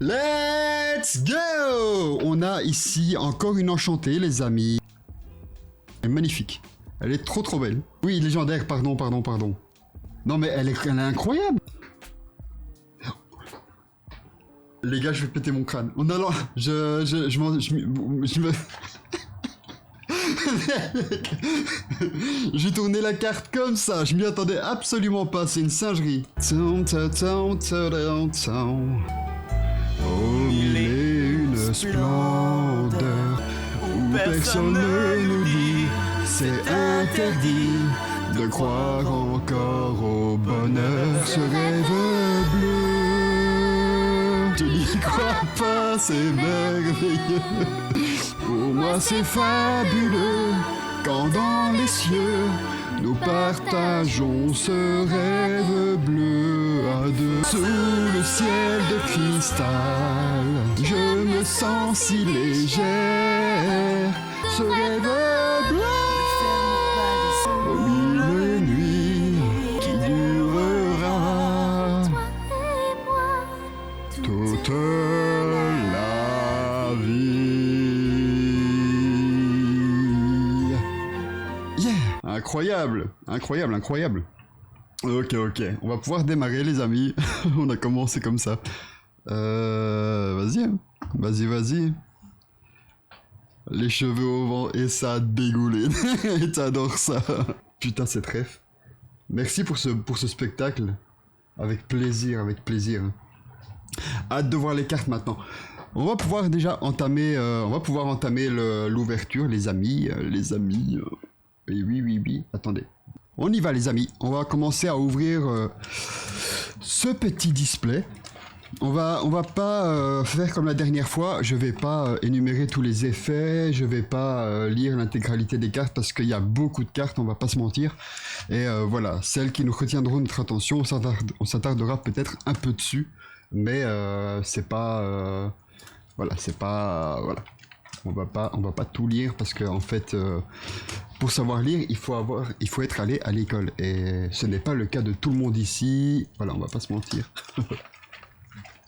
Let's go! On a ici encore une enchantée, les amis. Elle est magnifique. Elle est trop belle. Oui, légendaire, pardon. Non, mais elle est incroyable. Les gars, je vais péter mon crâne. En allant, je me... J'ai tourné la carte comme ça, je m'y attendais absolument pas, c'est une singerie. Oh, mille et une splendeur où personne ne nous dit c'est interdit de croire encore au bonheur, ce rêve bleu. Je n'y crois pas, c'est merveilleux. Pour moi c'est fabuleux quand dans les cieux nous partageons ce rêve bleu à deux. Sous le ciel de cristal, je me sens si légère. Ce rêve bleu aux mille nuits qui durera toute la vie. Yeah! Incroyable. Ok, on va pouvoir démarrer les amis. On a commencé comme ça. Vas-y. Les cheveux au vent et ça dégouline. Et t'adores ça. Putain, c'est trèfle. Merci pour ce spectacle. Avec plaisir. Hâte de voir les cartes maintenant. On va pouvoir déjà entamer, l'ouverture, les amis. Oui. Attendez. On y va, les amis. On va commencer à ouvrir ce petit display. On va pas faire comme la dernière fois. Je vais pas énumérer tous les effets. Je vais pas lire l'intégralité des cartes parce qu'il y a beaucoup de cartes. On va pas se mentir. Et voilà, celles qui nous retiendront notre attention, on s'attardera peut-être un peu dessus, mais c'est pas voilà. On va pas tout lire parce que en fait, pour savoir lire, il faut être allé à l'école et ce n'est pas le cas de tout le monde ici. Voilà, on va pas se mentir.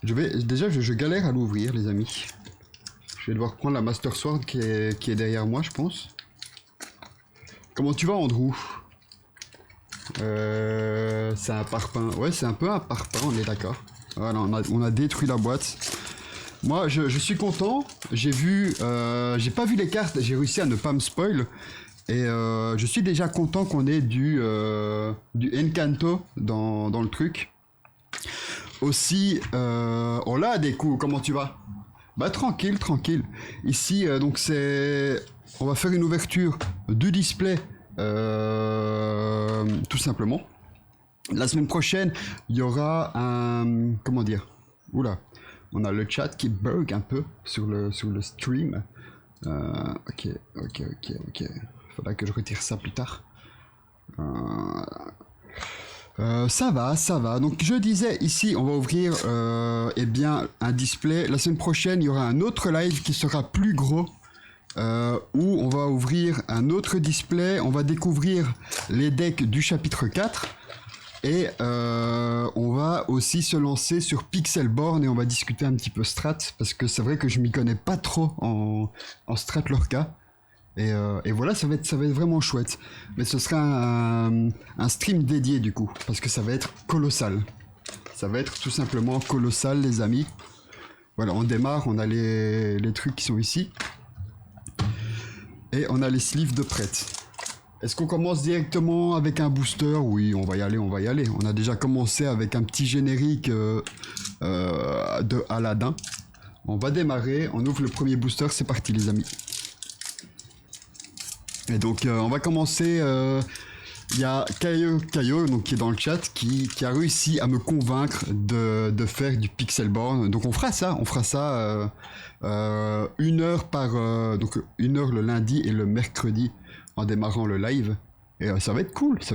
Je galère à l'ouvrir, les amis. Je vais devoir prendre la Master Sword qui est derrière moi, je pense. Comment tu vas, Andrew? C'est un parpaing. Ouais, c'est un peu un parpaing, on est d'accord. Voilà, on a détruit la boîte. Moi, je suis content. J'ai pas vu les cartes. J'ai réussi à ne pas me spoil. Et je suis déjà content qu'on ait du Encanto dans le truc. Aussi, on l'a des coups. Comment tu vas? Bah tranquille. Ici, donc on va faire une ouverture du display, tout simplement. La semaine prochaine, il y aura un... Comment dire? Oula. On a le chat qui bug un peu sur le stream. Ok. Faudra que je retire ça plus tard. Ça va. Donc je disais ici, on va ouvrir un display. La semaine prochaine, il y aura un autre live qui sera plus gros. Où on va ouvrir un autre display. On va découvrir les decks du chapitre 4. Et on va aussi se lancer sur Pixelborn et on va discuter un petit peu strat parce que c'est vrai que je m'y connais pas trop en strat Lorca et voilà, ça va être vraiment chouette, mais ce sera un stream dédié du coup parce que ça va être colossal, ça va être tout simplement colossal, les amis. Voilà, on démarre, on a les trucs qui sont ici et on a les sleeves de prête. Est-ce qu'on commence directement avec un booster? Oui, on va y aller. On a déjà commencé avec un petit générique de Aladdin. On va démarrer, on ouvre le premier booster, c'est parti les amis. Et donc on va commencer, il y a Caillot donc, qui est dans le chat, qui a réussi à me convaincre de faire du Pixelborn. Donc on fera ça 1 heure donc 1 heure le lundi et le mercredi en démarrant le live. Et ça va être cool. Je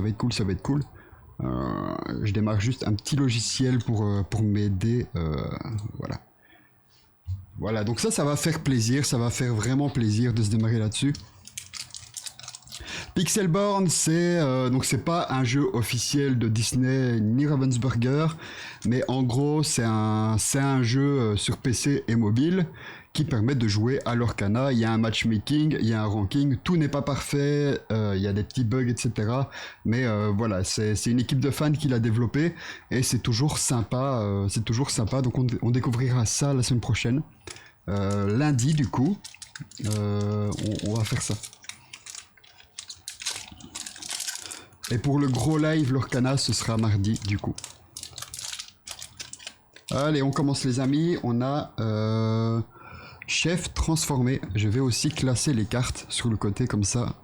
démarre juste un petit logiciel pour m'aider. Voilà, donc ça va faire plaisir, ça va faire vraiment plaisir de se démarrer là-dessus. Pixelborn, donc c'est pas un jeu officiel de Disney ni Ravensburger, mais en gros c'est un jeu sur PC et mobile qui permet de jouer à l'Orcana. Il y a un matchmaking, il y a un ranking, tout n'est pas parfait, il y a des petits bugs, etc. Mais voilà, c'est une équipe de fans qui l'a développé et c'est toujours sympa, donc on découvrira ça la semaine prochaine. Lundi du coup, on va faire ça. Et pour le gros live, l'Orcana, ce sera mardi du coup. Allez, on commence les amis, on a... chef transformé, je vais aussi classer les cartes sur le côté comme ça,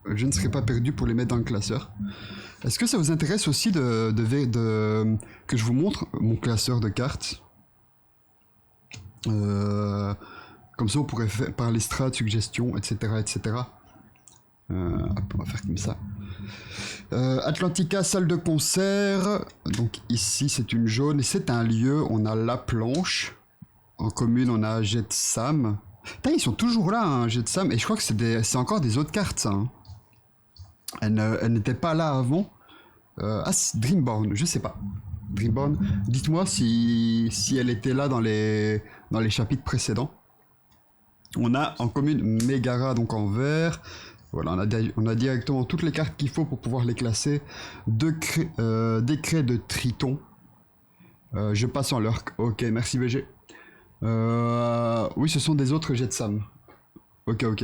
je ne serai pas perdu pour les mettre dans le classeur. Est-ce que ça vous intéresse aussi que je vous montre mon classeur de cartes comme ça on pourrait parler strat, suggestions, etc. etc. Hop, on va faire comme ça. Atlantica, salle de concert, donc ici c'est une jaune et c'est un lieu, on a la planche. En commune, on a Jetsam. Putain, ils sont toujours là, hein, Jetsam. Et je crois que c'est encore des autres cartes, ça. Hein. Elle n'était pas là avant. Dreamborn, je sais pas. Dreamborn, dites-moi si elle était là dans les chapitres précédents. On a en commune Megara, donc en vert. Voilà, on a directement toutes les cartes qu'il faut pour pouvoir les classer. Décret de Triton. Je passe en lurk. Ok, merci BG. Oui, ce sont des autres Jetsam. Ok.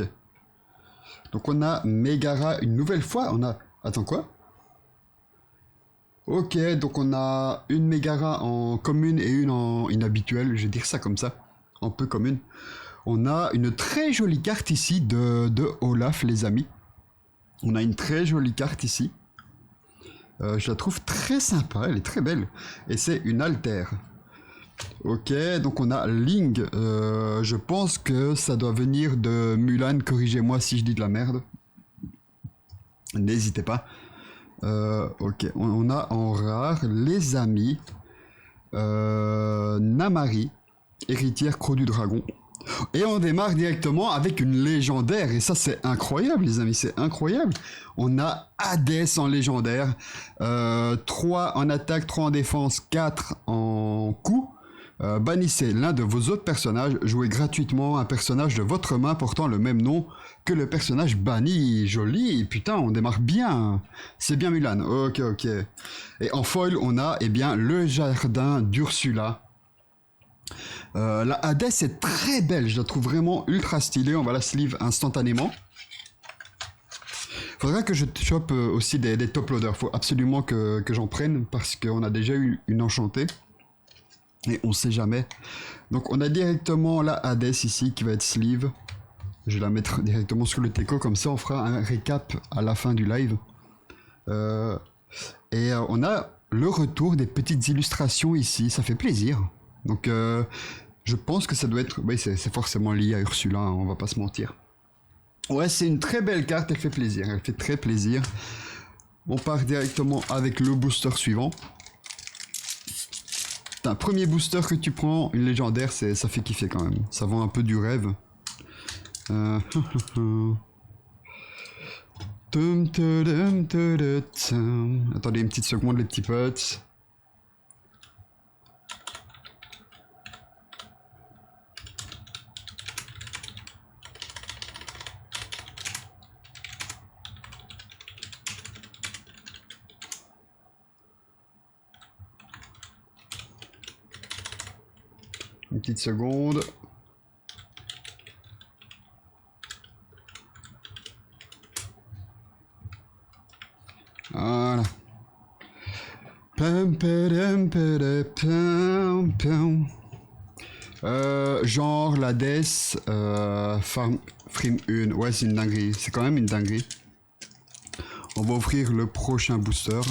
Donc on a Megara une nouvelle fois. On a... Attends, quoi? Ok, donc on a une Megara en commune et une en inhabituelle. Je vais dire ça comme ça. En peu commune. On a une très jolie carte ici de Olaf, les amis. On a une très jolie carte ici. Je la trouve très sympa. Elle est très belle. Et c'est une altère. Ok, donc on a Ling, je pense que ça doit venir de Mulan, corrigez-moi si je dis de la merde. N'hésitez pas. Ok, on a en rare les amis, Namari, héritière Croc du Dragon. Et on démarre directement avec une légendaire, et ça c'est incroyable les amis, c'est incroyable. On a Hadès en légendaire, 3 en attaque, 3 en défense, 4 en coup. Bannissez l'un de vos autres personnages, jouez gratuitement un personnage de votre main portant le même nom que le personnage banni. Joli, putain, on démarre bien. C'est bien Mulan, ok. Et en foil, on a le jardin d'Ursula. La Hadès est très belle, je la trouve vraiment ultra stylée, on va la sleeve instantanément. Faudra que je chope aussi des top loaders, faut absolument que j'en prenne parce qu'on a déjà eu une enchantée. Et on sait jamais. Donc on a directement la Hadès ici qui va être sleeve. Je vais la mettre directement sur le teco, comme ça on fera un récap à la fin du live. On a le retour des petites illustrations ici, ça fait plaisir. Donc je pense que ça doit être... Oui, c'est forcément lié à Ursula, hein, on va pas se mentir. Ouais, c'est une très belle carte, elle fait plaisir, elle fait très plaisir. On part directement avec le booster suivant. Un premier booster que tu prends, une légendaire, ça fait kiffer quand même. Ça vend un peu du rêve. Attendez une petite seconde les petits potes. Une petite seconde. Voilà. Genre la Death Farm Frame 1. Ouais, c'est une dinguerie. C'est quand même une dinguerie. On va offrir le prochain booster.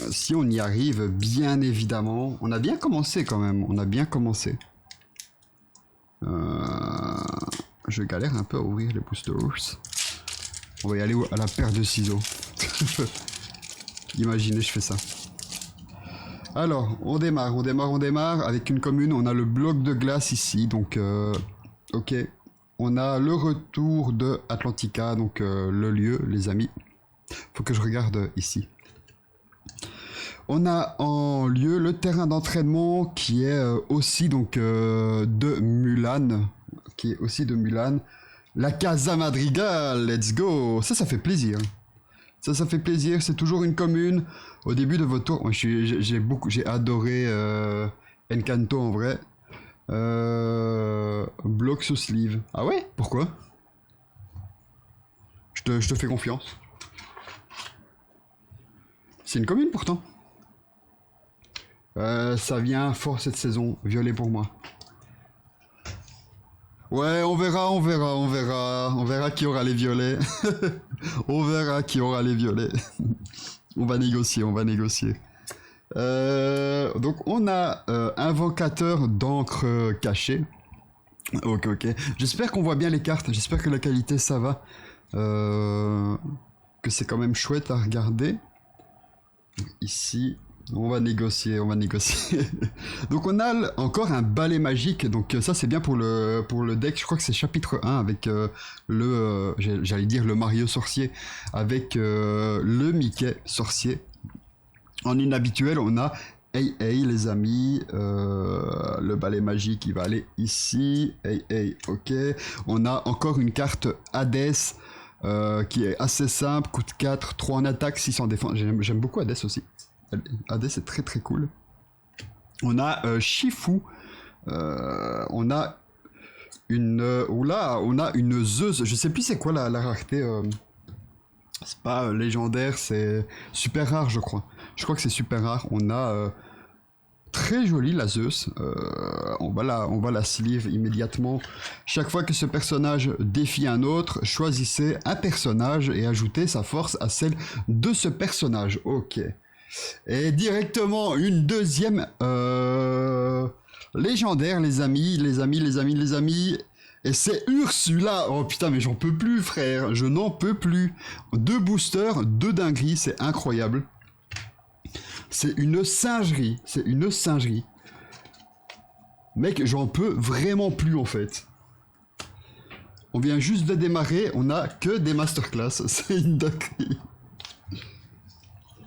Si on y arrive, bien évidemment. On a bien commencé quand même. On a bien commencé. Je galère un peu à ouvrir les boosters. On va y aller à la paire de ciseaux. Imaginez, je fais ça. Alors, on démarre. Avec une commune, on a le bloc de glace ici. Donc, ok. On a le retour de Atlantica, donc le lieu, les amis. Faut que je regarde ici. On a en lieu le terrain d'entraînement qui est aussi donc de Mulan, La Casa Madrigal, let's go. Ça fait plaisir. Ça fait plaisir. C'est toujours une commune. Au début de votre tour, moi, j'ai adoré Encanto en vrai. Block sous sleeve. Ah ouais? Pourquoi? Je te fais confiance. C'est une commune pourtant. Ça vient fort cette saison. Violet pour moi. Ouais, on verra. On verra qui aura les violets. On verra qui aura les violets. On va négocier. Donc on a invocateur d'encre cachée. Ok. J'espère qu'on voit bien les cartes. J'espère que la qualité ça va. Que c'est quand même chouette à regarder. Ici, on va négocier. Donc on a encore un balai magique. Donc ça c'est bien pour le deck. Je crois que c'est chapitre 1 avec j'allais dire le Mario sorcier. Avec le Mickey sorcier. En inhabituel, on a hey les amis, le balai magique il va aller ici, hey, ok. On a encore une carte Hades qui est assez simple, coûte 4, 3 en attaque, 6 en défense. J'aime beaucoup Hades aussi. Hades est très très cool. On a Shifu, on a une Zeus, je sais plus c'est quoi la rareté. C'est pas légendaire, c'est super rare je crois. Je crois que c'est super rare. On a très jolie la Zeus. On va la sleeve immédiatement. Chaque fois que ce personnage défie un autre, choisissez un personnage et ajoutez sa force à celle de ce personnage. Ok. Et directement une deuxième légendaire, les amis. Et c'est Ursula. Oh putain, mais j'en peux plus, frère. Je n'en peux plus. 2 boosters, 2 dingueries, c'est incroyable. C'est une singerie. Mec, j'en peux vraiment plus en fait. On vient juste de démarrer, on a que des masterclass. C'est une dinguerie.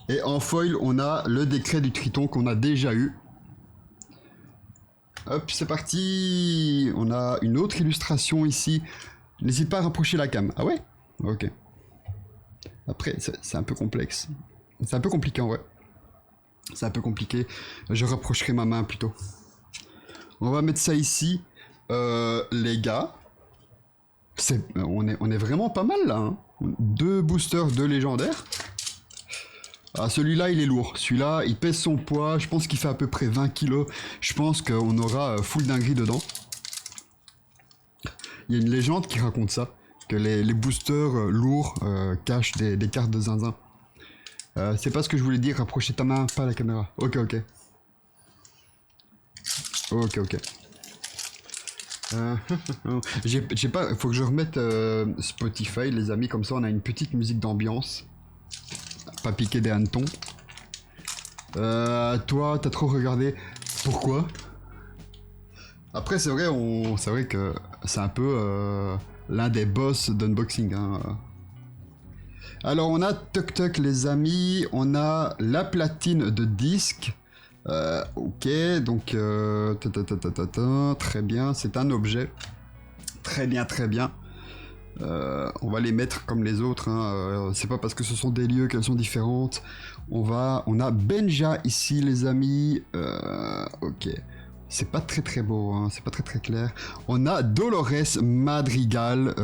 Et en foil, on a le décret du Triton qu'on a déjà eu. Hop, c'est parti. On a une autre illustration ici. N'hésite pas à rapprocher la cam. Ah ouais? Ok. Après, c'est un peu complexe. C'est un peu compliqué en vrai. C'est un peu compliqué. Je rapprocherai ma main plutôt. On va mettre ça ici. Les gars. On est vraiment pas mal là. Hein. 2 boosters, 2 légendaires. Ah, celui-là, il est lourd. Celui-là, il pèse son poids. Je pense qu'il fait à peu près 20 kilos. Je pense qu'on aura full dinguerie dedans. Il y a une légende qui raconte ça. Que les boosters lourds cachent des cartes de zinzin. C'est pas ce que je voulais dire. Rapprochez ta main, pas la caméra. Ok. J'ai pas... Faut que je remette Spotify, les amis. Comme ça, on a une petite musique d'ambiance. Pas piquer des hannetons. Toi, t'as trop regardé. Pourquoi? Après, c'est vrai que c'est un peu l'un des boss d'unboxing. Hein. Alors, on a Tuk les amis. On a la platine de disque. Ok, donc... très bien, c'est un objet. Très bien. On va les mettre comme les autres, hein. C'est pas parce que ce sont des lieux qu'elles sont différentes. On a Benja ici les amis. Ok. C'est pas très beau, hein. C'est pas très clair. On a Dolores Madrigal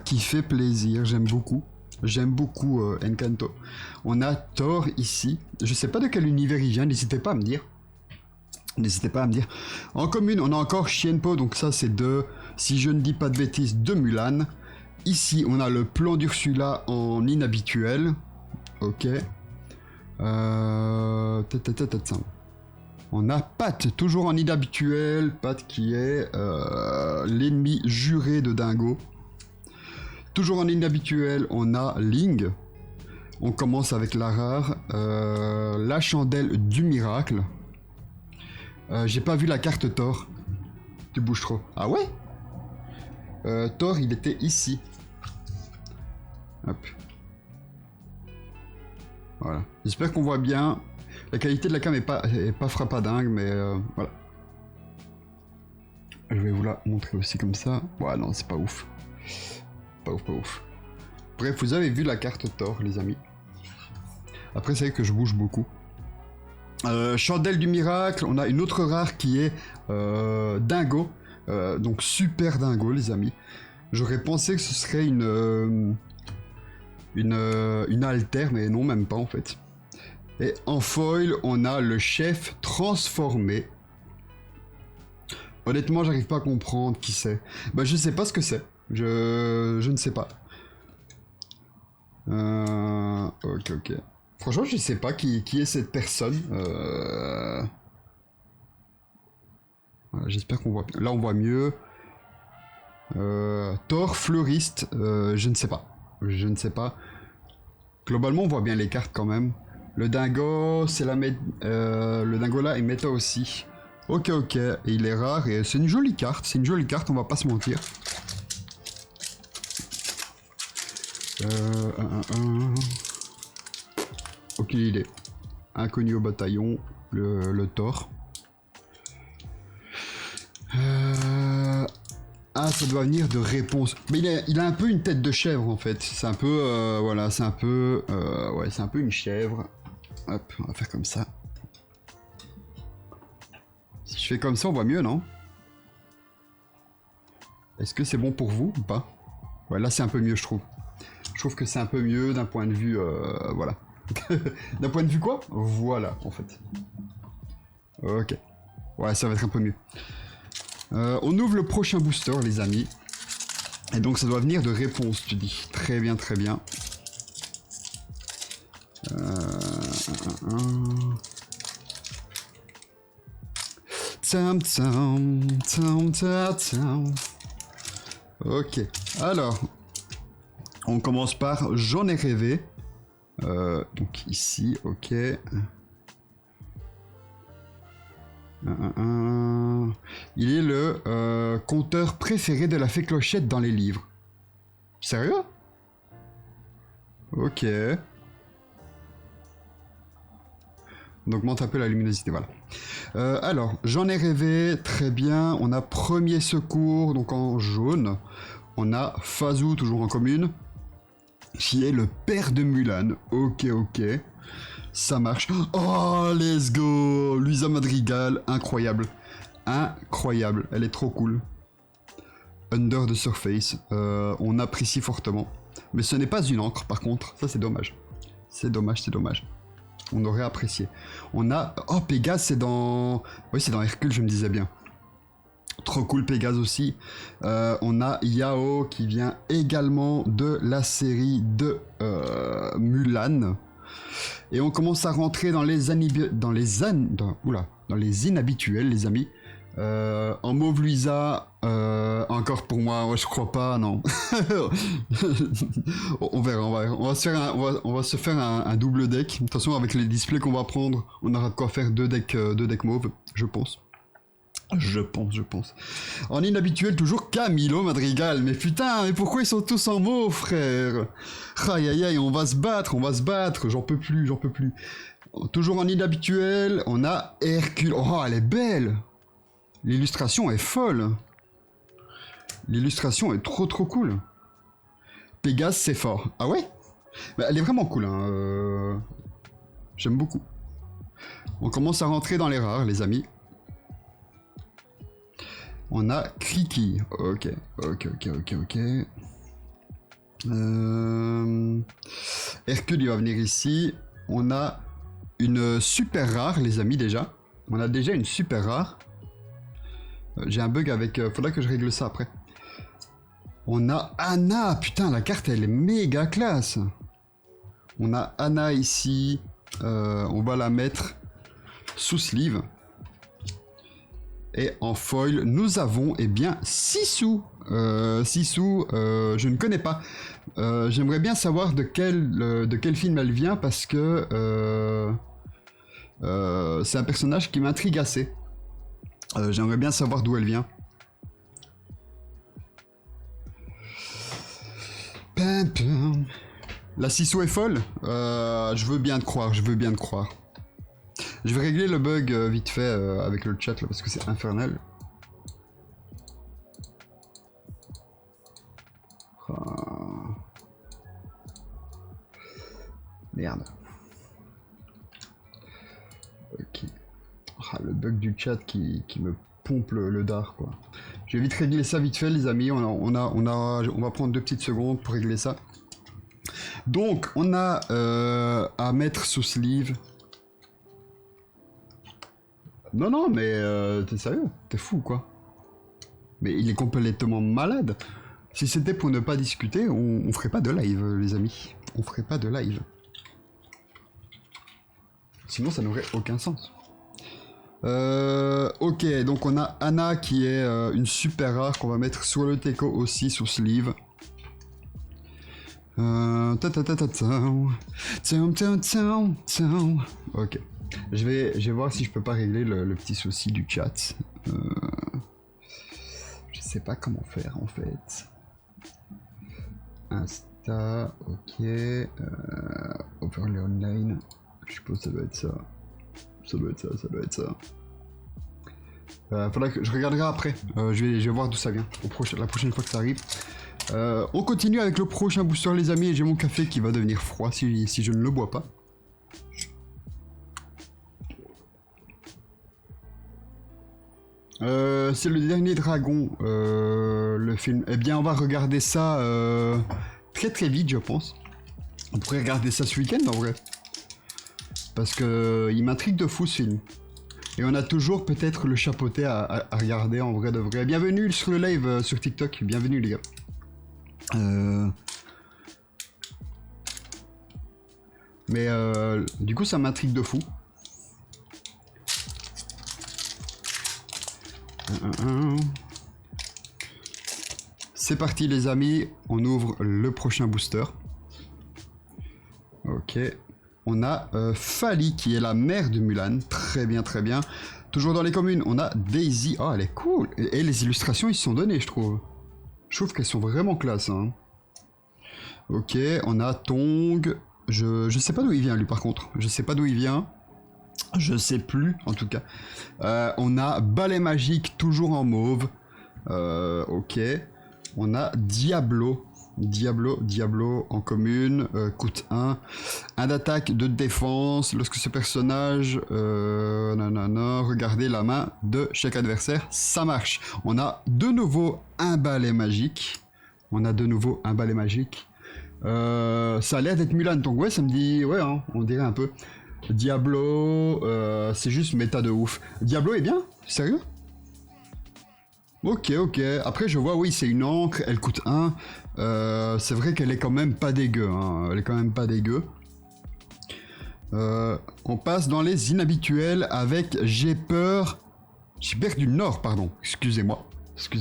qui fait plaisir, j'aime beaucoup Encanto. On a Thor ici. Je sais pas de quel univers il vient, n'hésitez pas à me dire. En commune, on a encore Shienpo, donc ça c'est si je ne dis pas de bêtises, de Mulan. Ici, on a le plan d'Ursula en inhabituel. Ok. On a Pat, toujours en inhabituel. Pat qui est l'ennemi juré de Dingo. Toujours en inhabituel, on a Ling. On commence avec la rare. La chandelle du miracle. J'ai pas vu la carte Thor. Tu bouges trop. Ah ouais? Thor, il était ici. Hop. Voilà. J'espère qu'on voit bien. La qualité de la cam est pas frappadingue, mais voilà. Je vais vous la montrer aussi comme ça. Ouais, non, c'est pas ouf. Pas ouf, pas ouf. Bref, vous avez vu la carte Thor, les amis. Après, c'est vrai que je bouge beaucoup. Chandelle du miracle, on a une autre rare qui est Dingo. Donc super Dingo, les amis. J'aurais pensé que ce serait une alter, mais non, même pas en fait. Et en foil, on a le chef transformé. Honnêtement, j'arrive pas à comprendre qui c'est. Bah, je sais pas ce que c'est. Je ne sais pas. Ok, ok. Franchement, je sais pas qui est cette personne. Voilà, j'espère qu'on voit. Là, on voit mieux. Thor, fleuriste. Je ne sais pas. Je ne sais pas. Globalement, on voit bien les cartes quand même. Le dingo, c'est le dingo là est méta aussi. Ok, ok. Et il est rare et c'est une jolie carte. C'est une jolie carte, on va pas se mentir. Aucune idée. Inconnu au bataillon, le Thor. Ah, ça doit venir de réponse. Mais il a un peu une tête de chèvre en fait. C'est un peu, voilà, c'est un peu, ouais, c'est un peu une chèvre. Hop, on va faire comme ça. Si je fais comme ça, on voit mieux, non? Est-ce que c'est bon pour vous ou pas? Ouais, là c'est un peu mieux, je trouve. Je trouve que c'est un peu mieux d'un point de vue, voilà. D'un point de vue quoi? Voilà, en fait. Ok. Ouais, ça va être un peu mieux. On ouvre le prochain booster, les amis. Et donc ça doit venir de réponse, tu dis. Très bien, très bien. Ok, alors on commence par J'en ai rêvé. Donc ici, ok. Il est le conteur préféré de la fée Clochette dans les livres. Sérieux? Ok. On augmente un peu la luminosité, voilà. Alors, J'en ai rêvé, très bien. On a premier secours, donc en jaune. On a Fazou, toujours en commune, qui est le père de Mulan. Ok, ok. Ça marche. Oh, let's go! Luisa Madrigal, incroyable. Incroyable, elle est trop cool. Under the Surface, on apprécie fortement. Mais ce n'est pas une encre, par contre. Ça, c'est dommage. C'est dommage, c'est dommage. On aurait apprécié. On a... Oh, Pégase, c'est dans... Oui, c'est dans Hercule, je me disais bien. Trop cool, Pégase aussi. On a Yao, qui vient également de la série de Mulan. Et on commence à rentrer dans les inhabituels, les amis. En mauve Luisa, encore pour moi, ouais, je crois pas, non. On verra, on va se faire un double deck. De toute façon, avec les displays qu'on va prendre, on aura de quoi faire deux decks mauves, je pense. Je pense. En inhabituel, toujours Camilo Madrigal. Mais putain, mais pourquoi ils sont tous en mauve, frère? Aïe aïe aïe, on va se battre. J'en peux plus. Toujours en inhabituel, on a Hercule. Oh, elle est belle. L'illustration est folle. L'illustration est trop cool. Pégase, c'est fort. Ah ouais? Bah, elle est vraiment cool, hein. J'aime beaucoup. On commence à rentrer dans les rares, les amis. On a Kriki. Ok. Hercule, il va venir ici. On a une super rare, les amis, déjà. On a déjà une super rare. J'ai un bug avec... faudra que je règle ça après. On a Anna. Putain, la carte, elle est méga classe. On a Anna ici. On va la mettre sous sleeve. Et en foil, nous avons, eh bien, Sissou. Sissou, je ne connais pas. J'aimerais bien savoir de quel film elle vient parce que c'est un personnage qui m'intrigue assez. J'aimerais bien savoir d'où elle vient. Pam, pam. La ciseau est folle. Je veux bien te croire, je veux bien te croire. Je vais régler le bug vite fait avec le chat là parce que c'est infernal. Merde. Ok. Le bug du chat qui me pompe le dard quoi. Je vais vite régler ça vite fait les amis. On va prendre 2 petites secondes pour régler ça. Donc on a à mettre sous sleeve. Non mais t'es sérieux? T'es fou quoi? Mais il est complètement malade. Si c'était pour ne pas discuter, on ferait pas de live les amis. On ferait pas de live. Sinon ça n'aurait aucun sens. Ok, donc on a Anna qui est une super rare qu'on va mettre sur le Teco aussi, sous sleeve. Ok. Je vais voir si je peux pas régler le petit souci du chat. Je sais pas comment faire en fait. Insta, ok. Overlay online. Je suppose que ça doit être ça. Ça doit être ça. Faudra que je regarderai après. Je vais voir d'où ça vient. La prochaine fois que ça arrive. On continue avec le prochain booster les amis. J'ai mon café qui va devenir froid si je ne le bois pas. C'est le dernier dragon, le film. Eh bien, on va regarder ça très très vite, je pense. On pourrait regarder ça ce week-end en vrai. Parce que il m'intrigue de fou ce film. Et on a toujours peut-être le chapeauté à regarder en vrai de vrai. Bienvenue sur le live sur TikTok. Bienvenue les gars. Mais du coup ça m'intrigue de fou. C'est parti les amis, on ouvre le prochain booster. Ok, on a Fali qui est la mère de Mulan, très bien très bien. Toujours dans les communes, on a Daisy, oh elle est cool. Et les illustrations ils se sont données je trouve. Je trouve qu'elles sont vraiment classe. Hein. Ok, on a Tong, je sais pas d'où il vient lui par contre, je sais pas d'où il vient. Je sais plus en tout cas. On a Balai Magique toujours en mauve. Ok. On a Diablo. Diablo en commune. Coûte 1. 1 d'attaque, 2 de défense. Lorsque ce personnage... regardez la main de chaque adversaire. Ça marche. On a de nouveau un Balai Magique. Ça a l'air d'être Mulan. Donc ouais ça me dit... Ouais hein, on dirait un peu... Diablo, c'est juste méta de ouf. Diablo est bien? Sérieux? Ok. Après, je vois, oui, c'est une encre, elle coûte 1. C'est vrai qu'elle est quand même pas dégueu. Hein. On passe dans les inhabituels avec J'ai peur du Nord, pardon. Excusez-moi. Toi,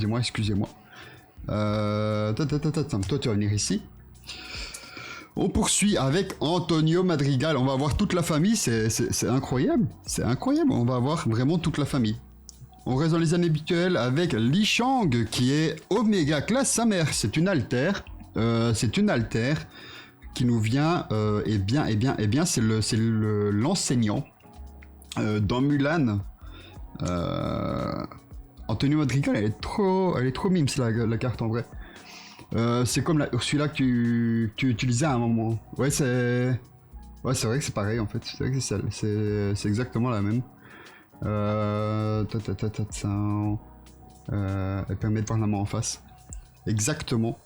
tu vas venir ici. On poursuit avec Antonio Madrigal. On va avoir toute la famille, c'est incroyable. C'est incroyable, on va avoir vraiment toute la famille. On reste dans les années habituelles avec Li Shang qui est Oméga classe sa mère. C'est une altère. Qui nous vient, c'est l'enseignant dans Mulan. Antonio Madrigal, elle est trop mimes la carte en vrai. C'est comme celui-là que tu utilisais à un moment. Ouais, c'est vrai que c'est pareil en fait. C'est vrai que c'est exactement la même. Elle permet de voir la main en face. Exactement.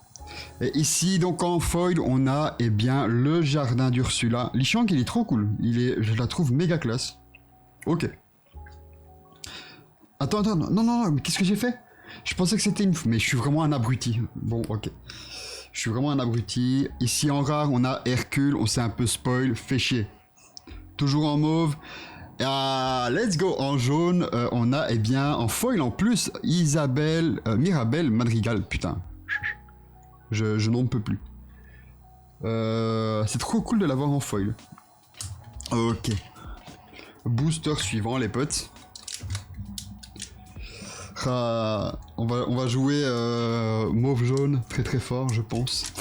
Et ici, donc en foil, on a le jardin d'Ursula. Li Shang, il est trop cool. Je la trouve méga classe. Ok. Attends, non, mais qu'est-ce que j'ai fait? Je pensais que c'était mais je suis vraiment un abruti. Bon, ok. Je suis vraiment un abruti. Ici en rare, on a Hercule. On s'est un peu spoil. Fait chier. Toujours en mauve. Let's go. En jaune, on a en foil en plus Mirabelle Madrigal. Putain. Je n'en peux plus. C'est trop cool de l'avoir en foil. Ok. Booster suivant les potes. On va jouer mauve jaune très très fort je pense.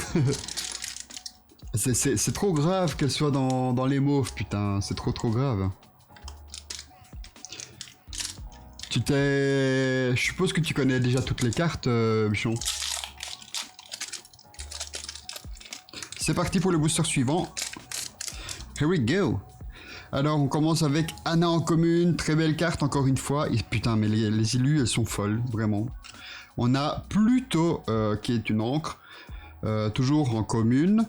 C'est trop grave qu'elle soit dans les mauves, putain. C'est trop grave. Je suppose que tu connais déjà toutes les cartes, Bichon. C'est parti pour le booster suivant. Here we go. Alors, on commence avec Anna en commune. Très belle carte, encore une fois. Et, putain, mais les élus, elles sont folles, vraiment. On a Pluto, qui est une encre. Toujours en commune.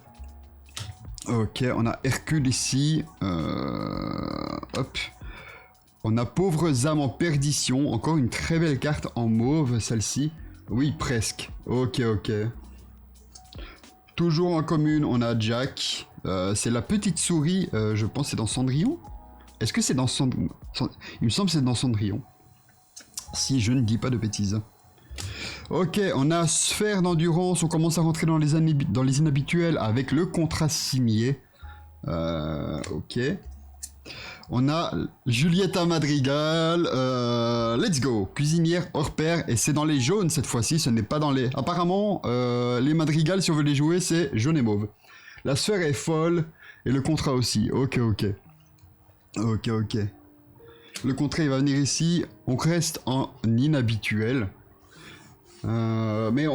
Ok, on a Hercule ici. Hop. On a Pauvres âmes en perdition. Encore une très belle carte en mauve, celle-ci. Oui, presque. Ok. Toujours en commune, on a Jack. C'est la petite souris, je pense c'est dans Cendrillon. Est-ce que c'est dans Cendrillon? Il me semble que c'est dans Cendrillon. Si je ne dis pas de bêtises. Ok, on a Sphère d'endurance. On commence à rentrer dans les inhabituels avec le contrat cimier. Ok. On a Julieta Madrigal, let's go, cuisinière hors pair, et c'est dans les jaunes cette fois-ci, ce n'est pas dans les... Apparemment, les Madrigal, si on veut les jouer, c'est jaune et mauve. La sphère est folle, et le contrat aussi, ok. Le contrat, il va venir ici, on reste en inhabituel. Mais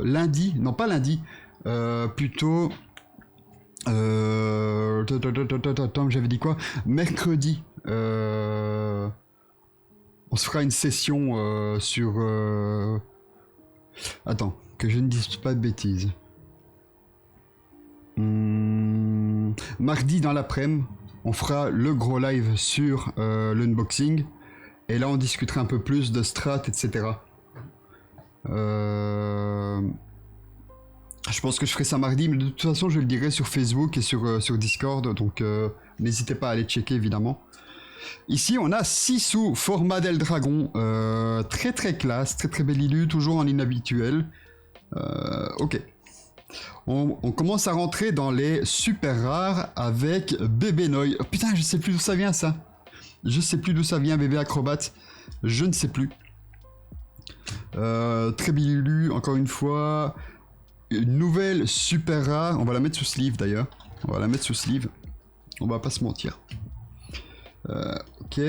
lundi, non pas lundi, plutôt... j'avais dit quoi? Mercredi, on se fera une session sur... Attends, que je ne dise pas de bêtises. Mardi dans l'après-midi, on fera le gros live sur l'unboxing. Et là, on discutera un peu plus de strat, etc. Je pense que je ferai ça mardi, mais de toute façon, je le dirai sur Facebook et sur Discord, donc n'hésitez pas à aller checker, évidemment. Ici, on a Sissou, format d'El Dragon, très classe, très belle illu, toujours en inhabituel. Ok. On commence à rentrer dans les super rares avec Bébé Noy. Oh, putain, je sais plus d'où ça vient, ça. Je sais plus d'où ça vient, Bébé Acrobate. Je ne sais plus. Très belle illu, encore une fois... Une nouvelle super rare, on va la mettre sous sleeve d'ailleurs. On va pas se mentir. Ok.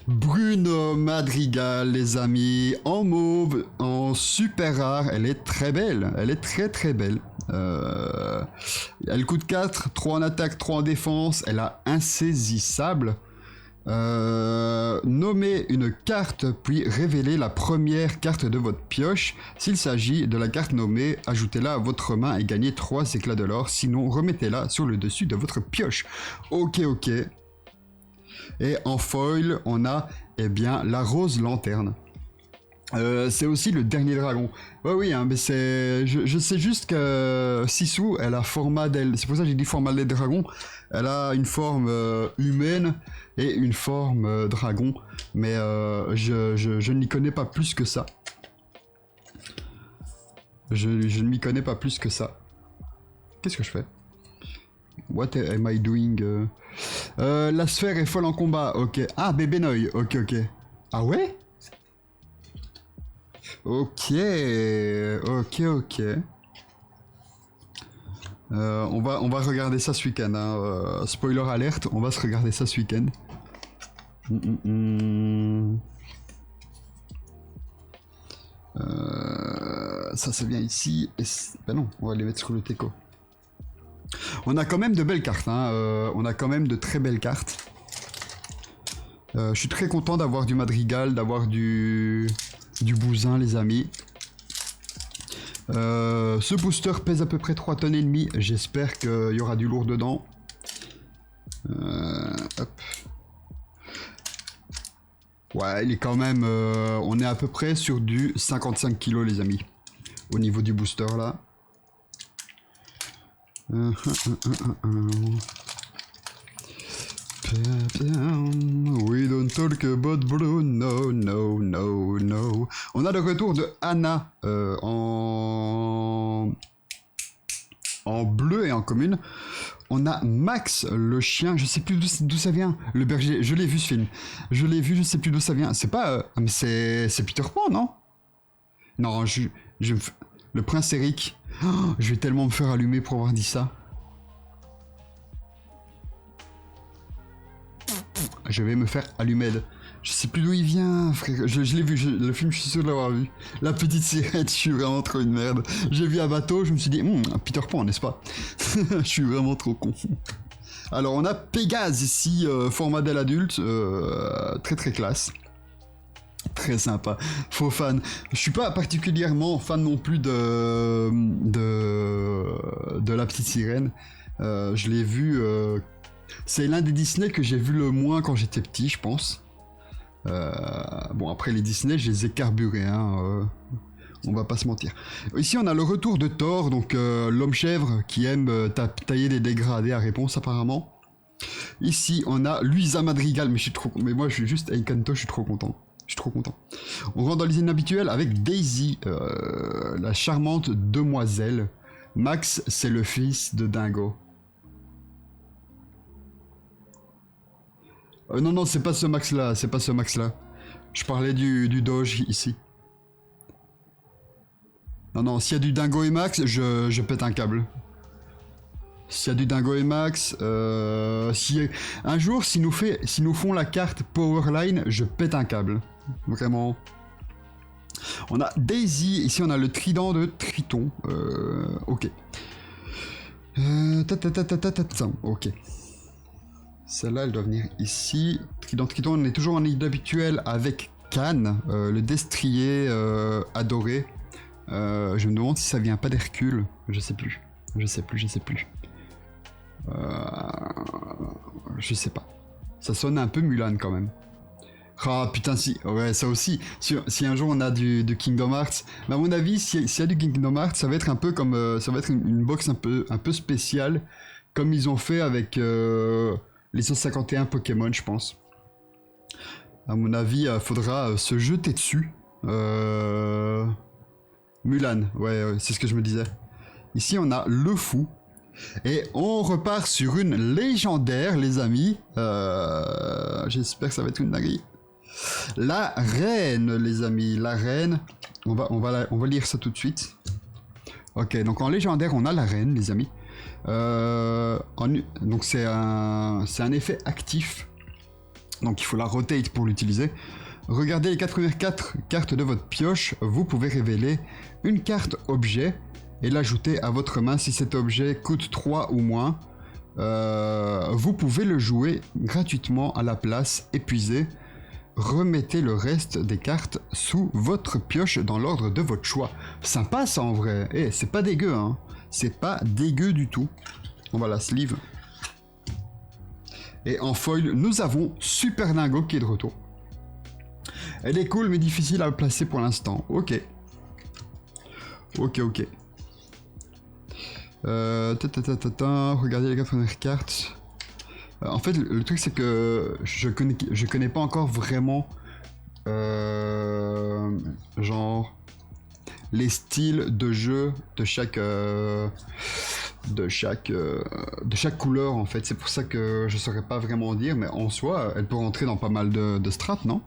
Bruno Madrigal, les amis, en mauve, en super rare. Elle est très belle, elle est très belle. Elle coûte 4, 3 en attaque, 3 en défense. Elle a insaisissable. Nommez une carte puis révélez la première carte de votre pioche. S'il s'agit de la carte nommée, ajoutez-la à votre main et gagnez 3 éclats de l'or, sinon remettez-la sur le dessus de votre pioche. Ok. Et en foil, on a la rose lanterne. C'est aussi le dernier dragon. Ouais, oui, hein, mais c'est... Je sais juste que Sissou, elle a format d'elle. C'est pour ça que j'ai dit format des dragons. Elle a une forme humaine et une forme dragon. Mais je n'y connais pas plus que ça. Je ne m'y connais pas plus que ça. Qu'est-ce que je fais? What am I doing? La sphère est folle en combat. Ok. Ah, Bébé Noy. Ok. Ah ouais? Ok. On va regarder ça ce week-end. Hein. Spoiler alerte, on va se regarder ça ce week-end. Ça vient ici. Ben non, on va les mettre sur le teco. On a quand même de belles cartes. Hein. On a quand même de très belles cartes. Je suis très content d'avoir du Madrigal, d'avoir du Bousin, les amis. Ce booster pèse à peu près 3 tonnes et demie. J'espère qu'il y aura du lourd dedans. Hop. Ouais, il est quand même... on est à peu près sur du 55 kg, les amis. Au niveau du booster, là. We don't talk about blue, no. On a le retour de Anna en bleu et en commune. On a Max, le chien, je sais plus d'où ça vient. Le berger, je l'ai vu ce film. Je l'ai vu, je sais plus d'où ça vient. C'est pas... mais c'est Peter Pan, non? Non, le prince Eric. Oh, je vais tellement me faire allumer pour avoir dit ça. Je vais me faire allumer. Je sais plus d'où il vient, frère. Je l'ai vu, le film, je suis sûr de l'avoir vu. La petite sirène, je suis vraiment trop une merde. J'ai vu un bateau, je me suis dit, Peter Pan, n'est-ce pas? Je suis vraiment trop con. Alors, on a Pégase ici, format dès l'adulte, très très classe. Très sympa, faux fan. Je suis pas particulièrement fan non plus de la petite sirène. Je l'ai vu. C'est l'un des Disney que j'ai vu le moins quand j'étais petit, je pense. Bon, après les Disney, je les ai carburés, hein. On va pas se mentir. Ici, on a le retour de Thor, donc l'homme chèvre qui aime tailler des dégradés à réponse apparemment. Ici, on a Luisa Madrigal, mais moi, je suis juste Encanto, je suis trop content. Je suis trop content. On rentre dans les inhabituels avec Daisy, la charmante demoiselle. Max, c'est le fils de Dingo. Non, c'est pas ce Max-là, c'est pas ce Max-là. Je parlais du Doge, ici. Non, s'il y a du Dingo et Max, je pète un câble. S'il y a du Dingo et Max, un jour, s'ils nous font la carte Powerline, je pète un câble. Vraiment. On a Daisy, ici on a le trident de Triton. Ok. Ok. Celle-là, elle doit venir ici. Trident, on est toujours en île habituelle avec Cannes, le destrier adoré. Je me demande si ça vient pas d'Hercule. Je sais plus. Je sais pas. Ça sonne un peu Mulan quand même. Ah putain, si. Ouais, ça aussi. Si un jour on a du Kingdom Hearts, mais à mon avis, s'il y a du Kingdom Hearts, ça va être un peu comme. Ça va être une box un peu spéciale, comme ils ont fait avec les 151 Pokémon, je pense. À mon avis, faudra se jeter dessus. Mulan, ouais, c'est ce que je me disais. Ici, on a le fou. Et on repart sur une légendaire, les amis. J'espère que ça va être une dinguerie. La reine, les amis. La reine. On va lire ça tout de suite. Ok, donc en légendaire, on a la reine, les amis. Donc c'est un effet actif. Donc il faut la rotate pour l'utiliser. Regardez les 4 premières cartes de votre pioche. Vous pouvez révéler une carte objet et l'ajouter à votre main si cet objet coûte 3 ou moins. Vous pouvez le jouer gratuitement à la place épuisée. Remettez le reste des cartes sous votre pioche dans l'ordre de votre choix. Sympa ça en vrai. Eh, c'est pas dégueu, hein. C'est pas dégueu du tout. On va la sleeve. Et en foil, nous avons Super Dingo qui est de retour. Elle est cool mais difficile à placer pour l'instant. Ok. Regardez les 4 premières cartes. En fait, le truc c'est que je connais pas encore vraiment genre les styles de jeu de chaque couleur en fait. C'est pour ça que je saurais pas vraiment dire, mais en soi, elle peut rentrer dans pas mal de strats, non?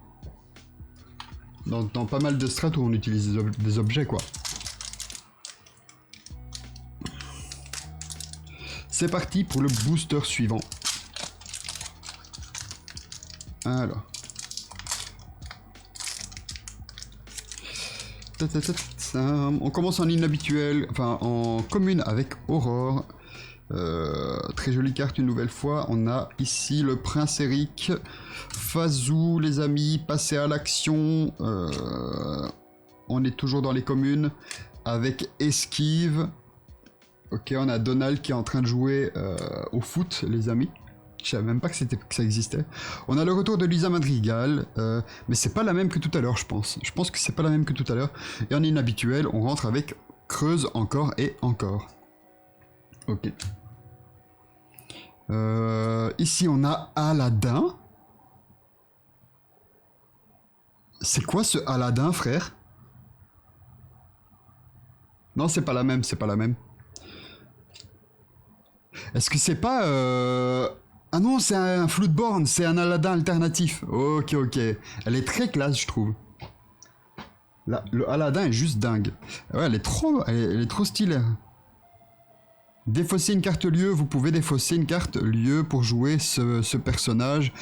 Dans pas mal de strats où on utilise des objets, quoi. C'est parti pour le booster suivant. Alors. On commence en inhabituel, enfin en commune avec Aurore. Très jolie carte une nouvelle fois. On a ici le prince Eric. Fazou, les amis, passez à l'action. On est toujours dans les communes avec esquive. Ok, on a Donald qui est en train de jouer au foot, les amis. Je savais même pas que ça existait. On a le retour de Luisa Madrigal, mais c'est pas la même que tout à l'heure, je pense. Je pense que c'est pas la même que tout à l'heure. Et en inhabituel, on rentre avec Creuse encore et encore. Ok. Ici, on a Aladdin. C'est quoi ce Aladdin, frère? Non, c'est pas la même, c'est pas la même. Est-ce que c'est pas... Ah non, c'est un Floodborn, c'est un Aladdin alternatif. Ok. Elle est très classe, je trouve. Le Aladdin est juste dingue. Ouais, elle est trop stylée. Défausser une carte lieu, vous pouvez défausser une carte lieu pour jouer ce personnage.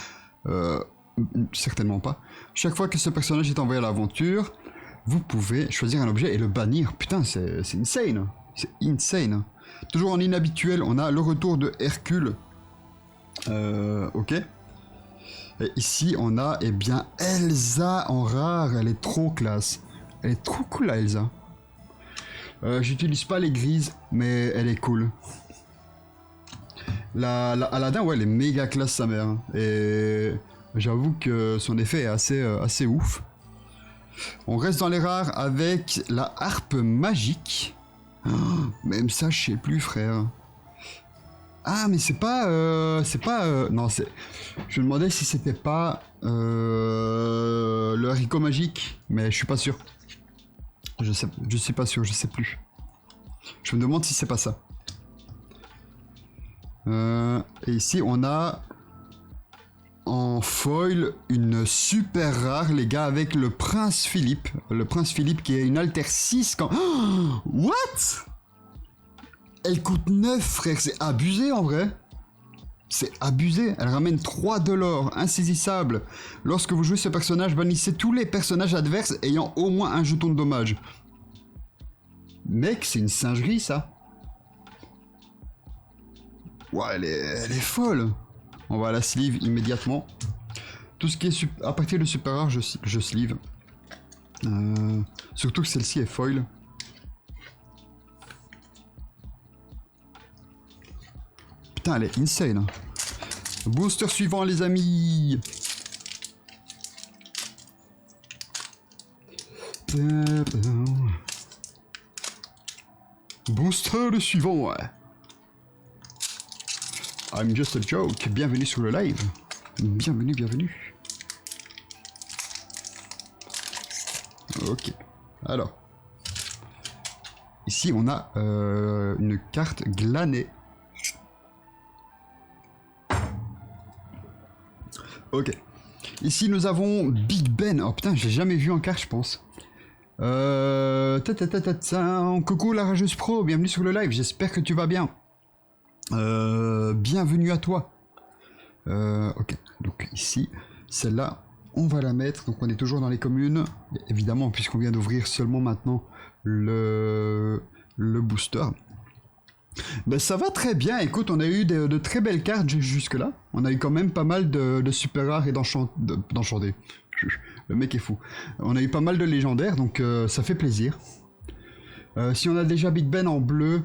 Certainement pas. Chaque fois que ce personnage est envoyé à l'aventure, vous pouvez choisir un objet et le bannir. Putain, c'est insane. C'est insane. Toujours en inhabituel, on a le retour de Hercule. Ok. Et ici, on a, eh bien, Elsa en rare. Elle est trop classe. Elle est trop cool, la Elsa. J'utilise pas les grises, mais elle est cool. La Aladdin, ouais, elle est méga classe, sa mère. Et j'avoue que son effet est assez ouf. On reste dans les rares avec la harpe magique. Oh, même ça, je sais plus, frère. Ah, mais c'est pas... non, c'est... Je me demandais si c'était pas... le haricot magique. Mais je suis pas sûr. Je suis pas sûr, je sais plus. Je me demande si c'est pas ça. Et ici, on a... En foil, une super rare, les gars, avec le Prince Philippe. Le Prince Philippe qui est une alter 6 quand... Oh, what? Elle coûte 9, frère, c'est abusé en vrai. C'est abusé. Elle ramène 3 de l'or, insaisissable. Lorsque vous jouez ce personnage, bannissez tous les personnages adverses ayant au moins un jeton de dommage. Mec, c'est une singerie, ça. Ouais, elle est folle. On va à la sleeve immédiatement. Tout ce qui est à partir de super rare, je sleeve. Surtout que celle-ci est foil. Putain, elle est insane. Booster suivant, les amis. Booster le suivant, ouais. I'm just a joke. Bienvenue sur le live. Bienvenue, bienvenue. Ok. Alors. Ici, on a une carte glanée. Ok. Ici, nous avons Big Ben. Oh putain, je l'ai jamais vu en carte, je pense. Coucou la rageuse pro, bienvenue sur le live, j'espère que tu vas bien. Bienvenue à toi. Ok, donc ici, celle-là, on va la mettre. Donc on est toujours dans les communes, évidemment, puisqu'on vient d'ouvrir seulement maintenant le booster. Ben ça va très bien, écoute, on a eu de très belles cartes jusque-là. On a eu quand même pas mal de super rares et d'enchantés. Le mec est fou. On a eu pas mal de légendaires, donc ça fait plaisir. Si on a déjà Big Ben en bleu,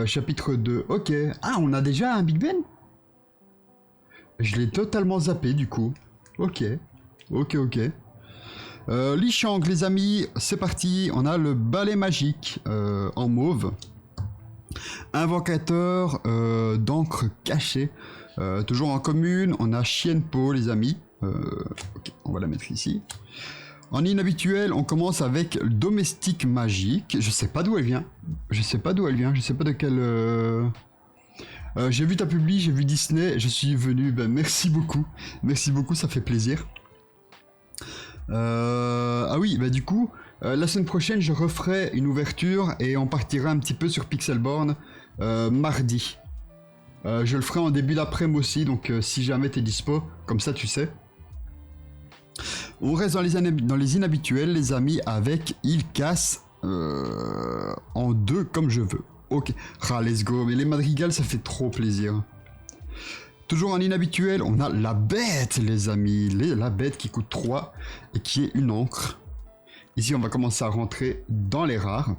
chapitre 2, ok. Ah, on a déjà un Big Ben? Je l'ai totalement zappé du coup. Ok. Lichang, les amis, c'est parti. On a le balai magique en mauve. Invocateur d'encre cachée. Toujours en commune, on a Chienpo, les amis. Ok, on va la mettre ici. En inhabituel, on commence avec domestique magique. Je sais pas d'où elle vient. Je sais pas de quelle... j'ai vu ta publi, j'ai vu Disney, je suis venu. Ben, merci beaucoup, ça fait plaisir. Ah oui, bah du coup, la semaine prochaine, je referai une ouverture et on partira un petit peu sur Pixelborn mardi. Je le ferai en début d'après-midi aussi, donc si jamais t'es dispo, comme ça tu sais. On reste dans les inhabituels, les amis, avec il casse en deux comme je veux. Ok, ah, let's go, mais les madrigals, ça fait trop plaisir. Toujours en inhabituel, on a la bête, les amis. La bête qui coûte 3 et qui est une encre. Ici, on va commencer à rentrer dans les rares.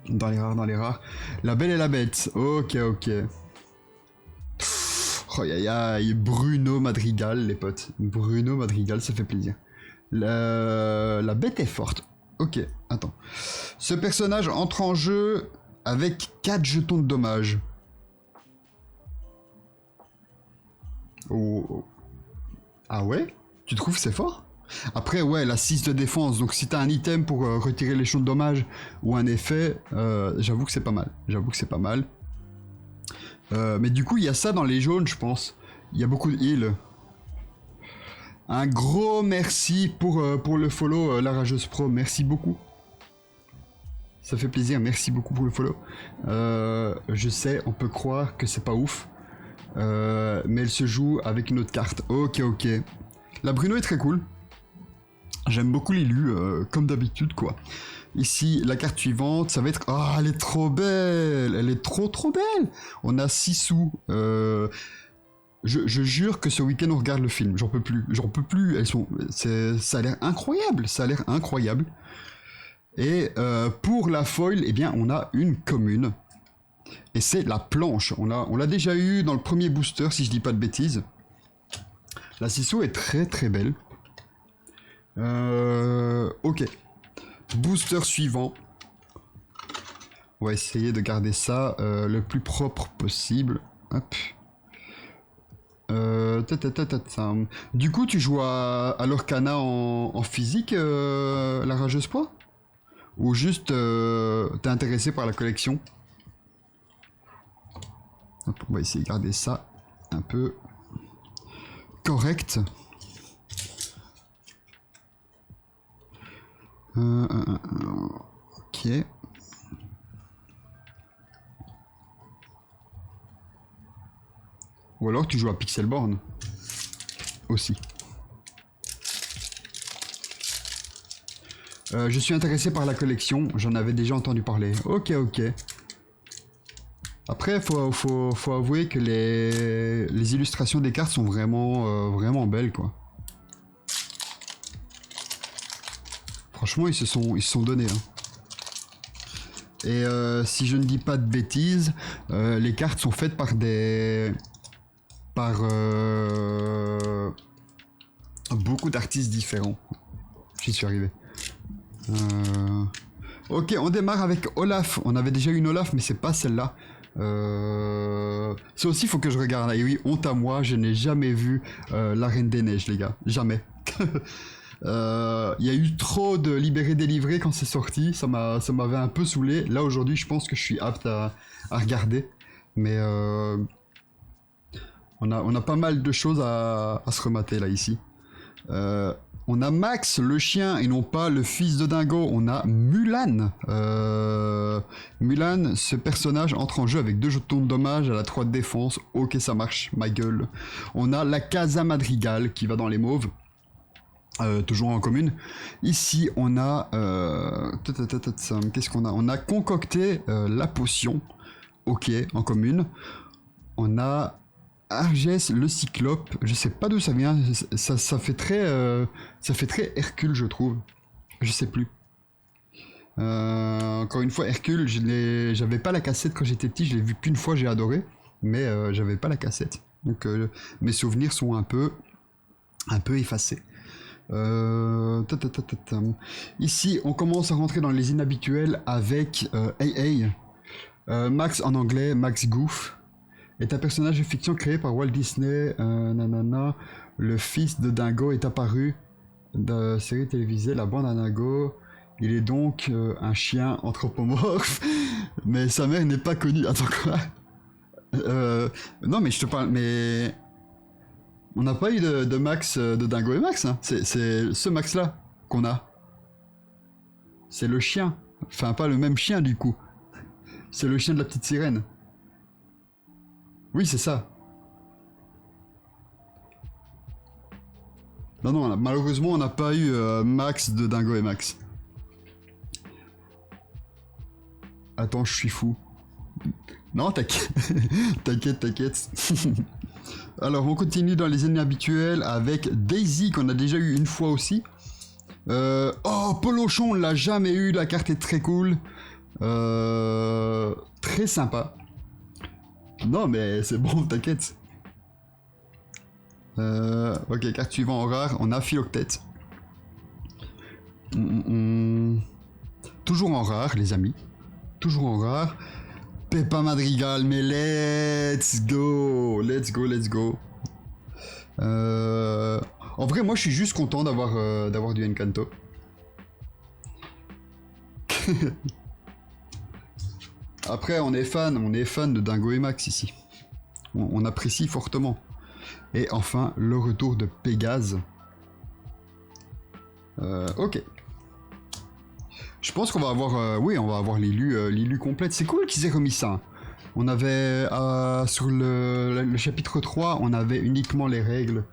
Dans les rares. La belle et la bête. Ok. Oh, aïe, Bruno Madrigal, les potes. Bruno Madrigal, ça fait plaisir. La bête est forte. Ok, attends. Ce personnage entre en jeu avec 4 jetons de dommage. Oh. Ah ouais? Tu trouves c'est fort? Après, ouais, la 6 de défense. Donc, si t'as un item pour retirer les jetons de dommage ou un effet, j'avoue que c'est pas mal. Mais du coup, il y a ça dans les jaunes, je pense. Il y a beaucoup de heal. Un gros merci pour le follow, la rageuse pro. Merci beaucoup. Ça fait plaisir, merci beaucoup pour le follow. Je sais, on peut croire que c'est pas ouf. Mais elle se joue avec une autre carte. Ok, ok. La Bruno est très cool. J'aime beaucoup l'élu, comme d'habitude, quoi. Ici, la carte suivante, ça va être... Ah, oh, elle est trop belle. Elle est trop belle. On a 6 sous. Je jure que ce week-end, on regarde le film. J'en peux plus. J'en peux plus. Ça a l'air incroyable. Ça a l'air incroyable. Et pour la foil, eh bien, on a une commune. Et c'est la planche. On l'a déjà eu dans le premier booster, si je dis pas de bêtises. La Sissou est très belle. Ok. Booster suivant. On va essayer de garder ça le plus propre possible. Hop. Du coup, tu joues à l'Orcana en physique, la rageuse poids? Ou juste t'es intéressé par la collection? Hop, on va essayer de garder ça un peu correct. Ok. Ou alors tu joues à Pixelborn aussi. Je suis intéressé par la collection, j'en avais déjà entendu parler. Ok, ok. Après, faut avouer que les illustrations des cartes sont vraiment belles, quoi. Franchement, ils se sont donnés. Hein. Et si je ne dis pas de bêtises, les cartes sont faites par beaucoup d'artistes différents. J'y suis arrivé. Ok, on démarre avec Olaf. On avait déjà une Olaf, mais c'est pas celle-là. Ça aussi, il faut que je regarde. Et oui, honte à moi, je n'ai jamais vu la Reine des Neiges, les gars. Jamais. Il y a eu trop de libéré-délivré quand c'est sorti. Ça m'avait un peu saoulé. Là, aujourd'hui, je pense que je suis apte à regarder. Mais on a pas mal de choses à se remater, là, ici. On a Max, le chien, et non pas le fils de Dingo. On a Mulan. Mulan, ce personnage entre en jeu avec 2 jetons de dommage à la 3 de défense. Ok, ça marche, ma gueule. On a la Casa Madrigal qui va dans les mauves. Toujours en commune. Ici, on a... Qu'est-ce qu'on a? On a concocté la potion. Ok, en commune. On a... Argès, le cyclope, je sais pas d'où ça vient, ça fait très Hercule, je trouve. Je sais plus. Encore une fois, Hercule, j'avais pas la cassette quand j'étais petit, je l'ai vu qu'une fois, j'ai adoré, mais j'avais pas la cassette. Donc mes souvenirs sont un peu effacés. Ici, on commence à rentrer dans les inhabituels avec Max en anglais, Max Goof. Est un personnage de fiction créé par Walt Disney. Le fils de Dingo est apparu dans la série télévisée La Bande à Dingo. Il est donc un chien anthropomorphe, mais sa mère n'est pas connue. Attends, quoi? Non, mais je te parle. Mais on n'a pas eu de Max, de Dingo et Max. Hein. C'est ce Max-là qu'on a. C'est le chien. Enfin, pas le même chien du coup. C'est le chien de la petite sirène. Oui, c'est ça. Non, malheureusement, on n'a pas eu Max de Dingo et Max. Attends, je suis fou. Non, t'inquiète. T'inquiète. Alors, on continue dans les inhabituels avec Daisy, qu'on a déjà eu une fois aussi. Oh, Polochon, on l'a jamais eu. La carte est très cool. Très sympa. Non, mais c'est bon, t'inquiète. Ok, carte suivante en rare, on a Philoctète. Toujours en rare, les amis. Toujours en rare. Peppa Madrigal, mais let's go. En vrai, moi, je suis juste content d'avoir du Encanto. Après, on est fan de Dingo et Max ici. On apprécie fortement. Et enfin, le retour de Pégase. Ok. Je pense qu'on va avoir... oui, on va avoir l'élu complète. C'est cool qu'ils aient remis ça. On avait... sur le chapitre 3, on avait uniquement les règles.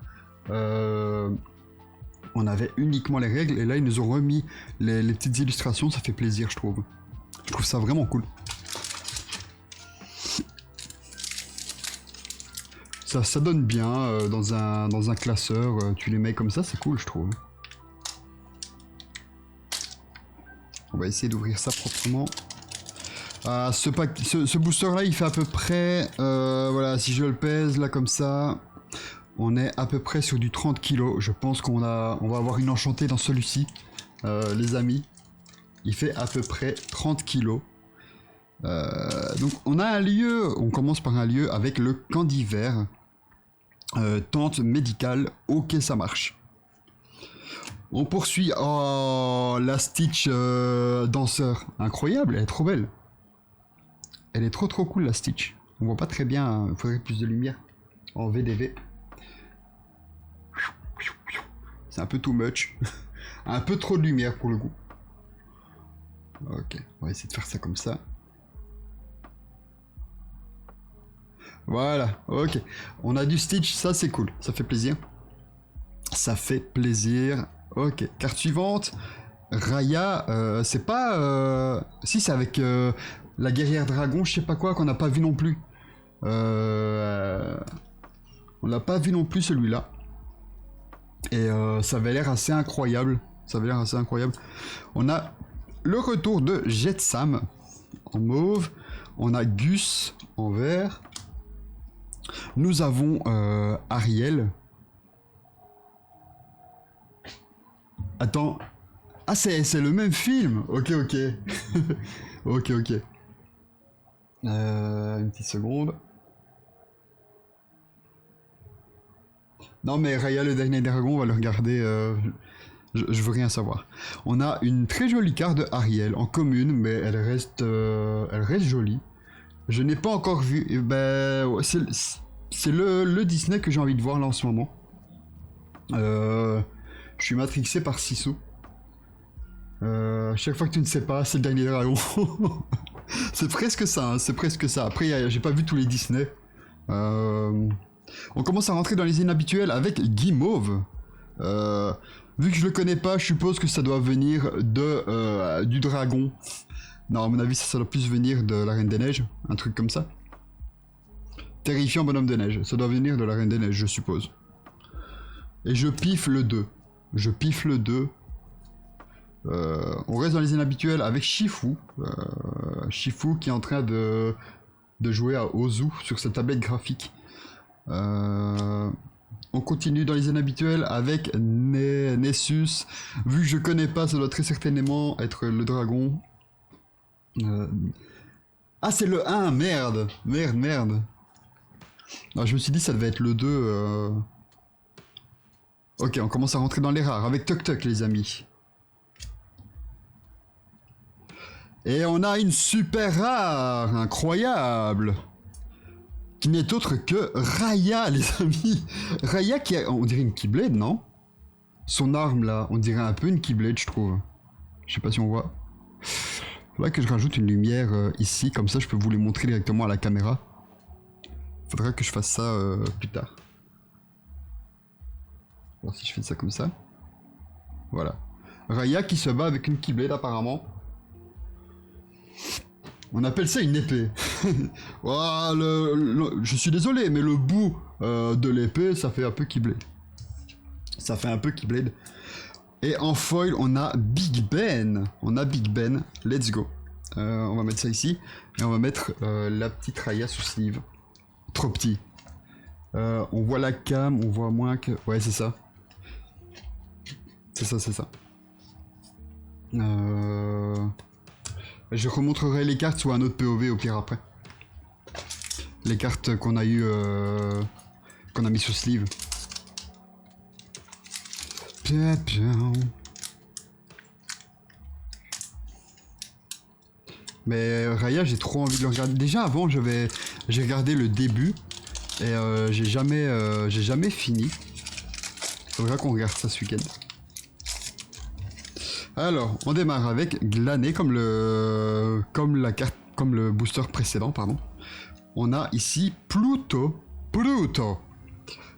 On avait uniquement les règles. Et là, ils nous ont remis les petites illustrations. Ça fait plaisir, je trouve. Je trouve ça vraiment cool. Ça donne bien dans un classeur. Tu les mets comme ça, c'est cool, je trouve. On va essayer d'ouvrir ça proprement. Ce booster là, il fait à peu près... voilà, si je le pèse là comme ça, on est à peu près sur du 30 kg. Je pense on va avoir une enchantée dans celui-ci, les amis. Il fait à peu près 30 kg. Donc on a un lieu, on commence par un lieu avec le camp d'hiver. Tente médicale, ok ça marche. On poursuit, oh la Stitch danseur, incroyable, elle est trop belle. Elle est trop cool la Stitch. On voit pas très bien, il faudrait plus de lumière en VDV. C'est un peu too much, un peu trop de lumière pour le coup. Ok, on va essayer de faire ça comme ça. Voilà, ok. On a du Stitch, ça c'est cool, ça fait plaisir. Ça fait plaisir. Ok, carte suivante. Raya, c'est pas... Si, c'est avec la guerrière dragon, je sais pas quoi, qu'on n'a pas vu non plus. On l'a pas vu non plus celui-là. Et ça avait l'air assez incroyable. Ça avait l'air assez incroyable. On a le retour de Jetsam en mauve. On a Gus en vert. Nous avons Ariel. Attends. Ah, c'est le même film. Ok. ok. Une petite seconde. Non, mais Raya, le dernier dragon, on va le regarder. Je veux rien savoir. On a une très jolie carte de Ariel en commune, mais elle reste jolie. Je n'ai pas encore vu. C'est le Disney que j'ai envie de voir là en ce moment. Je suis matrixé par Sisu. Chaque fois que tu ne sais pas, c'est le dernier dragon. C'est presque ça, hein, c'est presque ça. Après, j'ai pas vu tous les Disney. On commence à rentrer dans les inhabituels avec Guimauve. Vu que je le connais pas, je suppose que ça doit venir du dragon. Non, à mon avis, ça doit plus venir de la Reine des Neiges, un truc comme ça. Terrifiant bonhomme de neige, ça doit venir de la Reine des Neiges, je suppose. Et je piffe le 2. On reste dans les inhabituels avec Shifu. Shifu qui est en train de jouer à Ozu sur sa tablette graphique. On continue dans les inhabituels avec Nessus. Vu que je connais pas, ça doit très certainement être le dragon. Ah, c'est le 1, merde. Non, je me suis dit ça devait être le 2. Ok, on commence à rentrer dans les rares avec Tuk Tuk, les amis. Et on a une super rare, incroyable, qui n'est autre que Raya, les amis. Raya qui a, on dirait une Keyblade, non? Son arme là, on dirait un peu une Keyblade, je trouve. Je sais pas si on voit. Faudrait que je rajoute une lumière ici, comme ça je peux vous les montrer directement à la caméra. Faudra que je fasse ça plus tard. Alors si je fais ça comme ça. Voilà. Raya qui se bat avec une Keyblade apparemment. On appelle ça une épée. Oh, je suis désolé, mais le bout de l'épée, ça fait un peu Keyblade. Et en foil, on a Big Ben. Let's go. On va mettre ça ici. Et on va mettre la petite Raya sous sleeve. Trop petit. On voit la cam, on voit moins que... Ouais, c'est ça. C'est ça. Je remontrerai les cartes sur un autre POV au pire après. Les cartes qu'on a eu, qu'on a mis sous sleeve. Mais Raya, j'ai trop envie de le regarder. Déjà avant, j'ai regardé le début et j'ai jamais fini. Faudra qu'on regarde ça ce week-end. Alors, on démarre avec glané comme la carte, comme le booster précédent, pardon. On a ici Pluto. Pluto.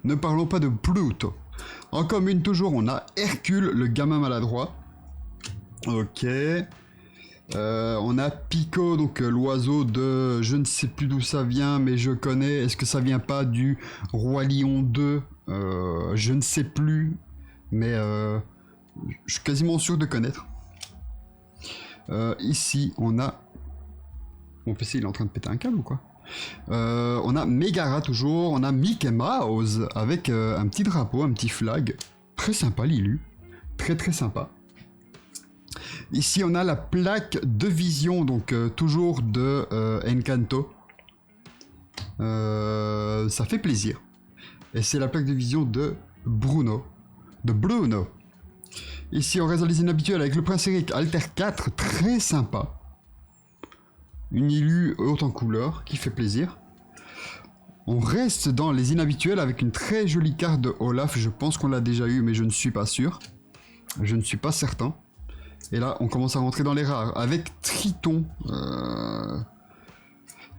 Ne parlons pas de Pluto. En commune, toujours, on a Hercule, le gamin maladroit. Ok. On a Pico, donc l'oiseau de... Je ne sais plus d'où ça vient, mais je connais. Est-ce que ça vient pas du Roi Lion 2 Je ne sais plus. Mais je suis quasiment sûr de connaître. Ici, on a... Mon PC, il est en train de péter un câble ou quoi? On a Megara toujours. On a Mickey Mouse avec un petit drapeau, un petit flag. Très sympa, Lilu. Très très sympa. Ici, on a la plaque de vision, donc toujours de Encanto. Ça fait plaisir. Et c'est la plaque de vision de Bruno. Ici, on reste dans les inhabituels avec le Prince Eric Alter 4, très sympa. Une Ilu haute en couleur, qui fait plaisir. On reste dans les inhabituels avec une très jolie carte de Olaf. Je pense qu'on l'a déjà eu, mais je ne suis pas sûr. Je ne suis pas certain. Et là, on commence à rentrer dans les rares avec Triton.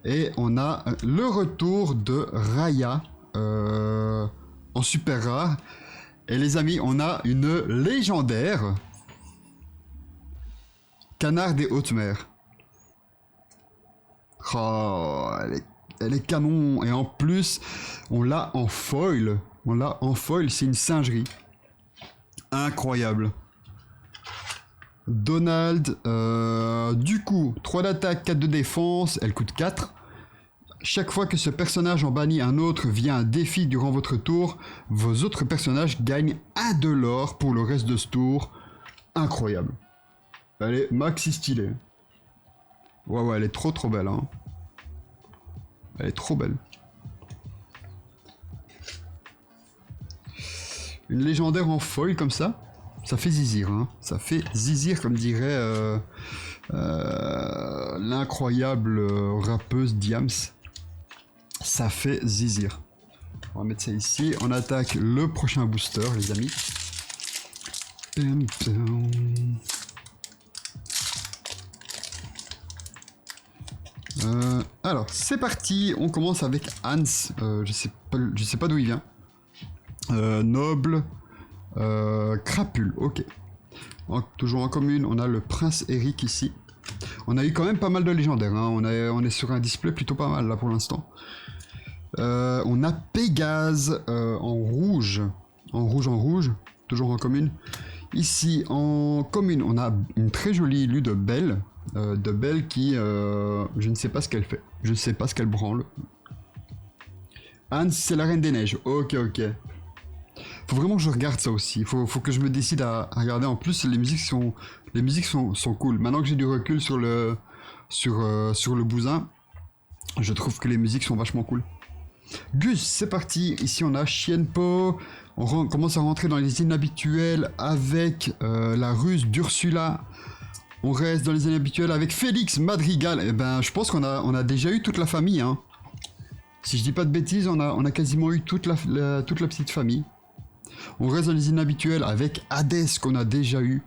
Et on a le retour de Raya en super rare. Et les amis, on a une légendaire Canard des hautes mers. Oh, elle est canon. Et en plus, on l'a en foil. C'est une singerie. Incroyable. Donald, du coup, 3 d'attaque, 4 de défense, elle coûte 4. Chaque fois que ce personnage en bannit un autre via un défi durant votre tour, vos autres personnages gagnent 1 de l'or pour le reste de ce tour. Incroyable. Elle est maxi stylée. Ouais, elle est trop belle. Hein. Elle est trop belle. Une légendaire en foil comme ça. Ça fait zizir, hein. Ça fait zizir, comme dirait l'incroyable rappeuse Diams. Ça fait zizir. On va mettre ça ici. On attaque le prochain booster, les amis. Alors, c'est parti. On commence avec Hans. Je sais pas d'où il vient. Noble. Crapule, ok. Toujours en commune, on a le Prince Eric ici. On a eu quand même pas mal de légendaires, hein. On est sur un display plutôt pas mal là pour l'instant. On a Pégase en rouge. En rouge, toujours en commune. Ici, en commune, on a une très jolie élue de Belle. Qui, je ne sais pas ce qu'elle fait. Je ne sais pas ce qu'elle branle. Hans, c'est la Reine des Neiges. Ok. Faut vraiment que je regarde ça aussi. Faut que je me décide à regarder. En plus, les musiques sont cool. Maintenant que j'ai du recul sur le bousin, je trouve que les musiques sont vachement cool. Gus, c'est parti. Ici, on a Chienpo. On commence à rentrer dans les inhabituels avec la Ruse d'Ursula. On reste dans les inhabituels avec Félix Madrigal. Eh ben, je pense qu'on a déjà eu toute la famille. Hein. Si je dis pas de bêtises, on a quasiment eu toute la petite famille. On reste dans les inhabituels avec Hadès qu'on a déjà eu.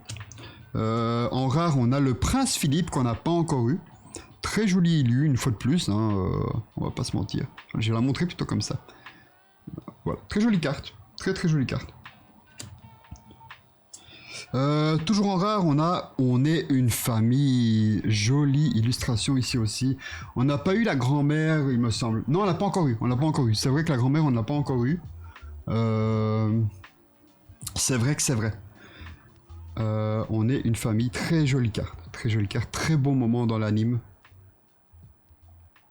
En rare, on a le Prince Philippe qu'on n'a pas encore eu. Très joli élu, une fois de plus. Hein, on va pas se mentir. Je vais la montrer plutôt comme ça. Voilà, très jolie carte. Très jolie carte. Toujours en rare, on est une famille. Jolie illustration ici aussi. On n'a pas eu la grand-mère, il me semble. Non, on l'a pas encore eu. C'est vrai que la grand-mère, on ne l'a pas encore eu. C'est vrai. On est une famille, très jolie carte, très bon moment dans l'anime.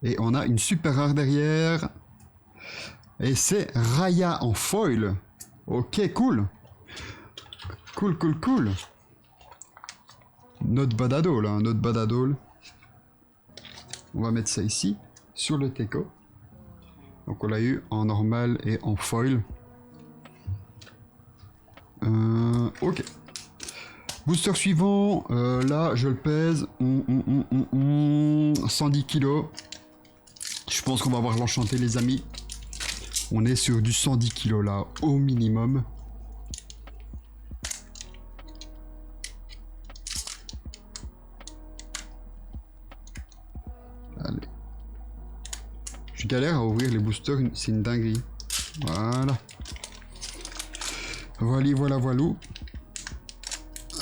Et on a une super rare derrière. Et c'est Raya en foil. Ok, cool. Notre badadole, hein, notre badadole. On va mettre ça ici, sur le Teco. Donc on l'a eu en normal et en foil. Ok. Booster suivant, là je le pèse. 110 kg. Je pense qu'on va avoir l'enchanté, les amis. On est sur du 110 kg là, au minimum. galère à ouvrir les boosters, c'est une dinguerie. Voilà. Voilà.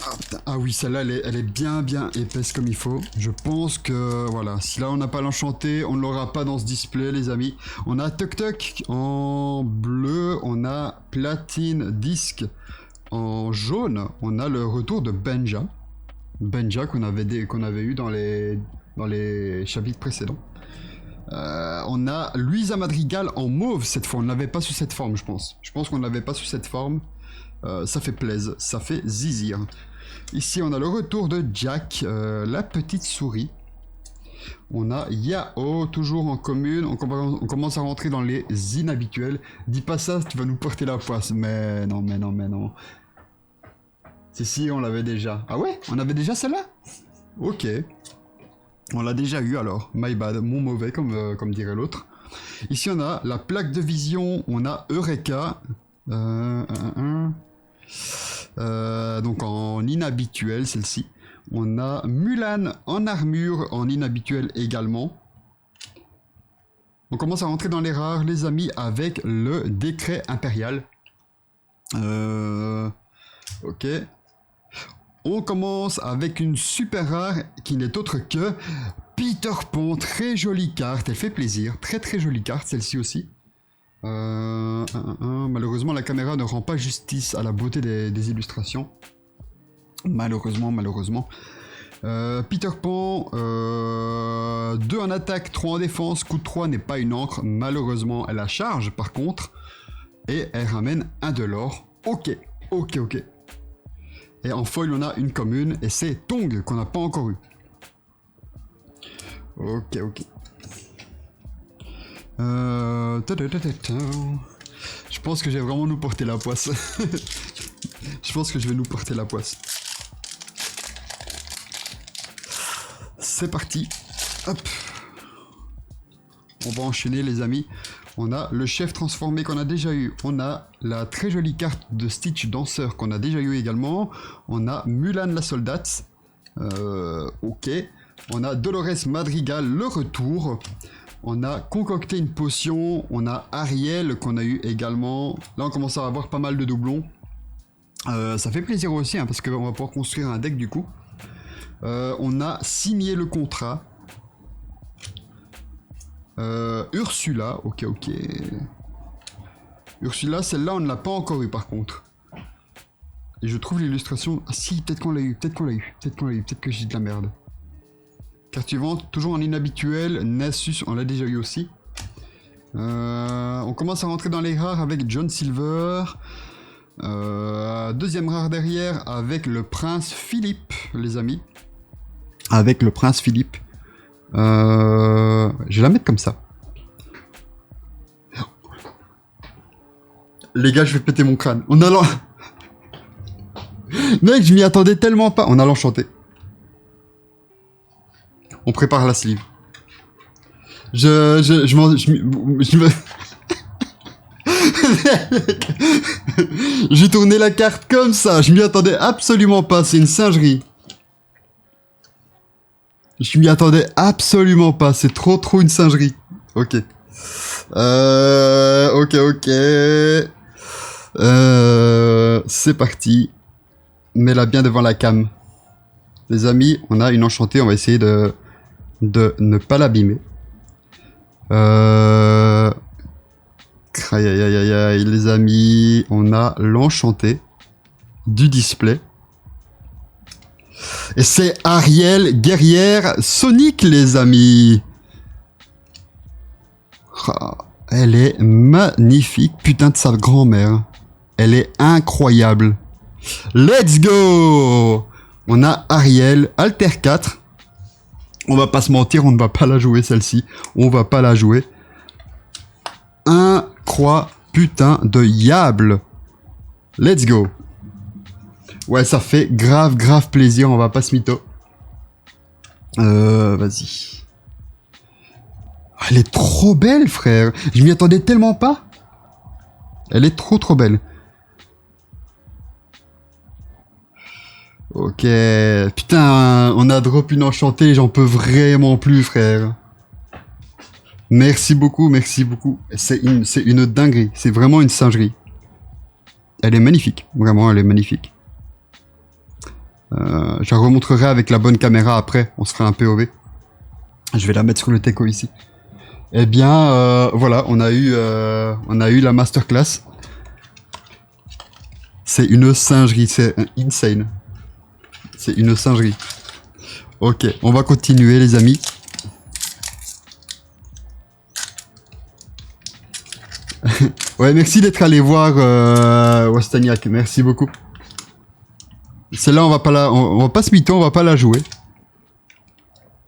Ah, putain. Ah oui, celle-là, elle est bien épaisse comme il faut. Je pense que, voilà, si là on n'a pas l'enchanté, on ne l'aura pas dans ce display, les amis. On a Tuk Tuk en bleu, on a Platine Disc en jaune, on a le retour de Benja. Benja qu'on avait eu dans les chapitres précédents. On a Luisa Madrigal en mauve cette fois, on ne l'avait pas sous cette forme, je pense. Je pense qu'on ne l'avait pas sous cette forme. Ça fait plaisir, ça fait zizir. Ici, on a le retour de Jack, la petite souris. On a Yao, toujours en commune. On commence à rentrer dans les inhabituels. Dis pas ça, tu vas nous porter la poisse. Mais non. Si, on l'avait déjà. Ah ouais? On avait déjà celle-là? Ok. On l'a déjà eu alors. My bad, mon mauvais, comme dirait l'autre. Ici, on a la plaque de vision. On a Eureka. Donc en inhabituel, celle-ci. On a Mulan en armure, en inhabituel également. On commence à rentrer dans les rares, les amis, avec le décret impérial. Ok. On commence avec une super rare qui n'est autre que Peter Pan. Très jolie carte, elle fait plaisir. Très jolie carte, celle-ci aussi. Malheureusement, la caméra ne rend pas justice à la beauté des illustrations. Malheureusement. Peter Pan, 2 en attaque, 3 en défense. Coup de 3 n'est pas une encre. Malheureusement, elle a charge par contre. Et elle ramène 1 de l'or. Ok. Et en foil, on a une commune. Et c'est Tong qu'on n'a pas encore eu. Ok. Je pense que je vais vraiment nous porter la poisse. Je pense que je vais nous porter la poisse. C'est parti. Hop. On va enchaîner, les amis. On a le chef transformé qu'on a déjà eu. On a la très jolie carte de Stitch danseur qu'on a déjà eu également. On a Mulan la soldate. Ok. On a Dolores Madrigal le retour. On a concocté une potion. On a Ariel qu'on a eu également. Là, on commence à avoir pas mal de doublons. Ça fait plaisir aussi, hein, parce qu'on va pouvoir construire un deck du coup. On a signé le contrat. Ursula, ok. Ursula, celle-là, on ne l'a pas encore eu par contre. Et je trouve l'illustration... Ah si, peut-être qu'on l'a eu, peut-être que j'ai de la merde. Carte suivante, toujours en inhabituel, Nasus, on l'a déjà eu aussi. On commence à rentrer dans les rares avec John Silver. Deuxième rare derrière avec le prince Philippe, les amis. Avec le prince Philippe. Je vais la mettre comme ça. Les gars, je vais péter mon crâne. On a Mec, je m'y attendais tellement pas. On a l'enchanté. On prépare la sleeve. J'ai tourné la carte comme ça. Je m'y attendais absolument pas. C'est une singerie. Je m'y attendais absolument pas. C'est trop une singerie. Ok. Ok. C'est parti. Mets-la bien devant la cam. Les amis, on a une enchantée. On va essayer de ne pas l'abîmer. Aïe, les amis. On a l'enchanté du display. Et c'est Ariel, guerrière Sonic, les amis. Elle est magnifique. Putain de sa grand-mère. Elle est incroyable. Let's go. On a Ariel, Alter 4. On va pas se mentir, on ne va pas la jouer celle-ci. On va pas la jouer. Putain de diable. Let's go. Ouais, ça fait grave plaisir, on va pas se mytho. Vas-y. Elle est trop belle, frère. Je m'y attendais tellement pas. Elle est trop belle. Ok. Putain, on a drop une enchantée, j'en peux vraiment plus, frère. Merci beaucoup, merci beaucoup. C'est une dinguerie, c'est vraiment une singerie. Elle est magnifique, vraiment, elle est magnifique. Je la remontrerai avec la bonne caméra après, on se fera un POV. Je vais la mettre sur le teco ici. Eh bien, voilà, on a eu la masterclass. C'est une singerie, c'est insane. C'est une singerie. Ok, on va continuer les amis. Ouais, merci d'être allé voir Wastaniak, merci beaucoup. Celle-là, on va pas se mytho, on va pas la jouer.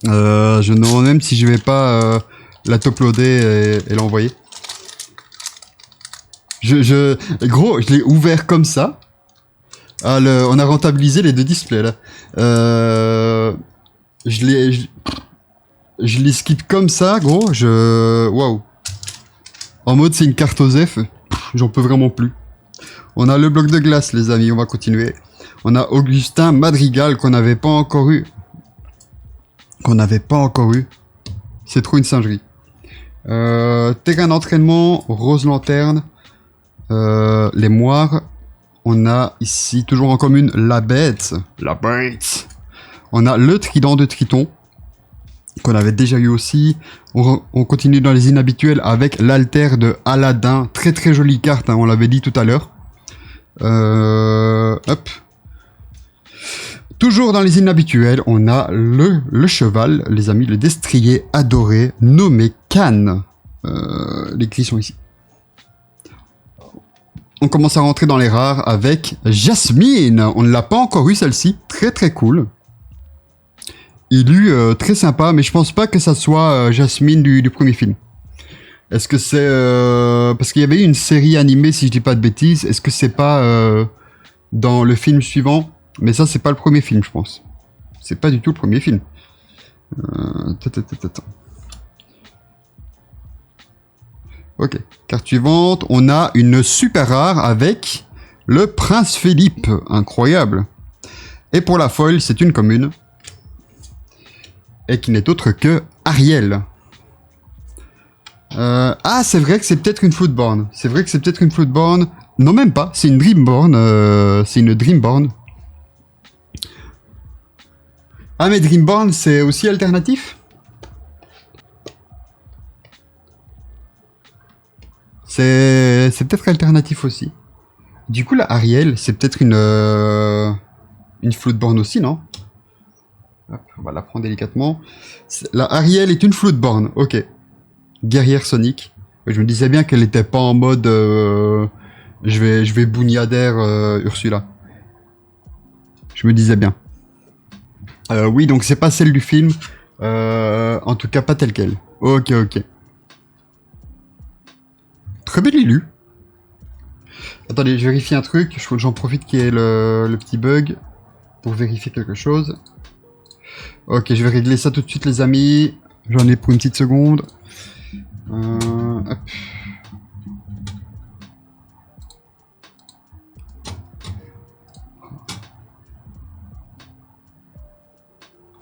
Je me demande même si je vais pas la toploader et l'envoyer. Gros, je l'ai ouvert comme ça. Ah, on a rentabilisé les deux displays là. Je les skip comme ça, gros. Waouh. En mode c'est une carte OSEF, j'en peux vraiment plus. On a le bloc de glace les amis, on va continuer. On a Augustin Madrigal qu'on n'avait pas encore eu. C'est trop une singerie. Terrain d'entraînement, Rose Lanterne, les moires. On a ici toujours en commune la bête. On a le trident de Triton qu'on avait déjà eu aussi. On continue dans les inhabituels avec l'alter de Aladdin. Très très jolie carte, hein, on l'avait dit tout à l'heure. Hop. Toujours dans les inhabituels, on a le cheval, les amis, le destrier adoré, nommé Cannes. Les clés sont ici. On commence à rentrer dans les rares avec Jasmine. On ne l'a pas encore eu celle-ci. Très très cool. Il très sympa, mais je pense pas que ça soit Jasmine du premier film. Est-ce que c'est... parce qu'il y avait eu une série animée, si je dis pas de bêtises. Est-ce que c'est pas dans le film suivant? Mais ça, c'est pas le premier film, je pense. C'est pas du tout le premier film. Ok. Carte suivante, on a une super rare avec le Prince Philippe. Incroyable. Et pour la foil, c'est une commune. Et qui n'est autre que Ariel. Ah, c'est vrai que c'est peut-être une Floodborn. Non, même pas. C'est une Dreamborn. Ah, mais Dreamborn, c'est aussi alternatif? C'est peut-être alternatif aussi. Du coup, la Ariel, c'est peut-être une Floodborn aussi, non? Hop, on va la prendre délicatement. La Ariel est une Floodborn, ok. Guerrière Sonic. Je me disais bien qu'elle n'était pas en mode je vais bougnader Ursula. Je me disais bien. Oui, donc c'est pas celle du film. En tout cas, pas telle quelle. Ok, ok. Très belle élu. Attendez, je vérifie un truc. J'en profite qu'il y ait le petit bug pour vérifier quelque chose. Ok, je vais régler ça tout de suite, les amis. J'en ai pour une petite seconde. Hop.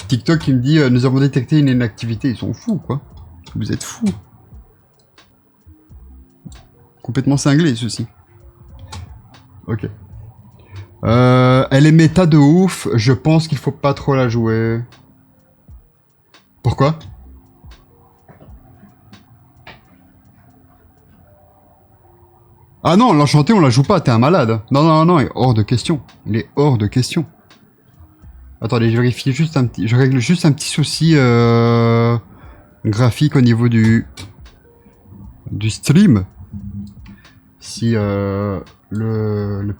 TikTok qui me dit nous avons détecté une inactivité. Ils sont fous, quoi. Vous êtes fous. Complètement cinglé, ceci. Ok. Elle est méta de ouf. Je pense qu'il faut pas trop la jouer. Pourquoi? Ah non, l'enchanté, on la joue pas. T'es un malade. Non, non, non, il est hors de question. Il est hors de question. Attendez, je vérifie juste un petit... Je règle juste un petit souci graphique au niveau du stream. Si le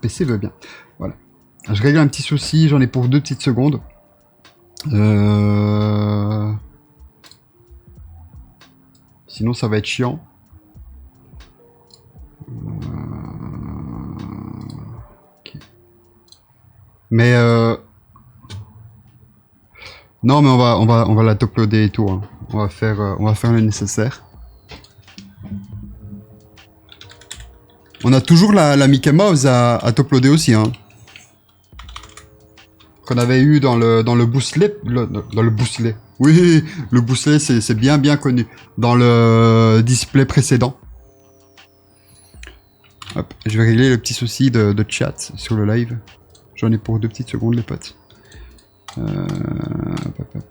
PC veut bien. Voilà. Je règle un petit souci, j'en ai pour 2 petites secondes. Sinon ça va être chiant. Okay. Mais non, mais on va la toploader et tout. Hein. On va faire le nécessaire. On a toujours la Mickey Mouse à toploader aussi. Hein. qu'on avait eu dans le booslet. Dans le booslet. Oui, le booslet, c'est bien connu. Dans le display précédent. Hop, je vais régler le petit souci de chat sur le live. J'en ai pour 2 petites secondes, les potes. Hop.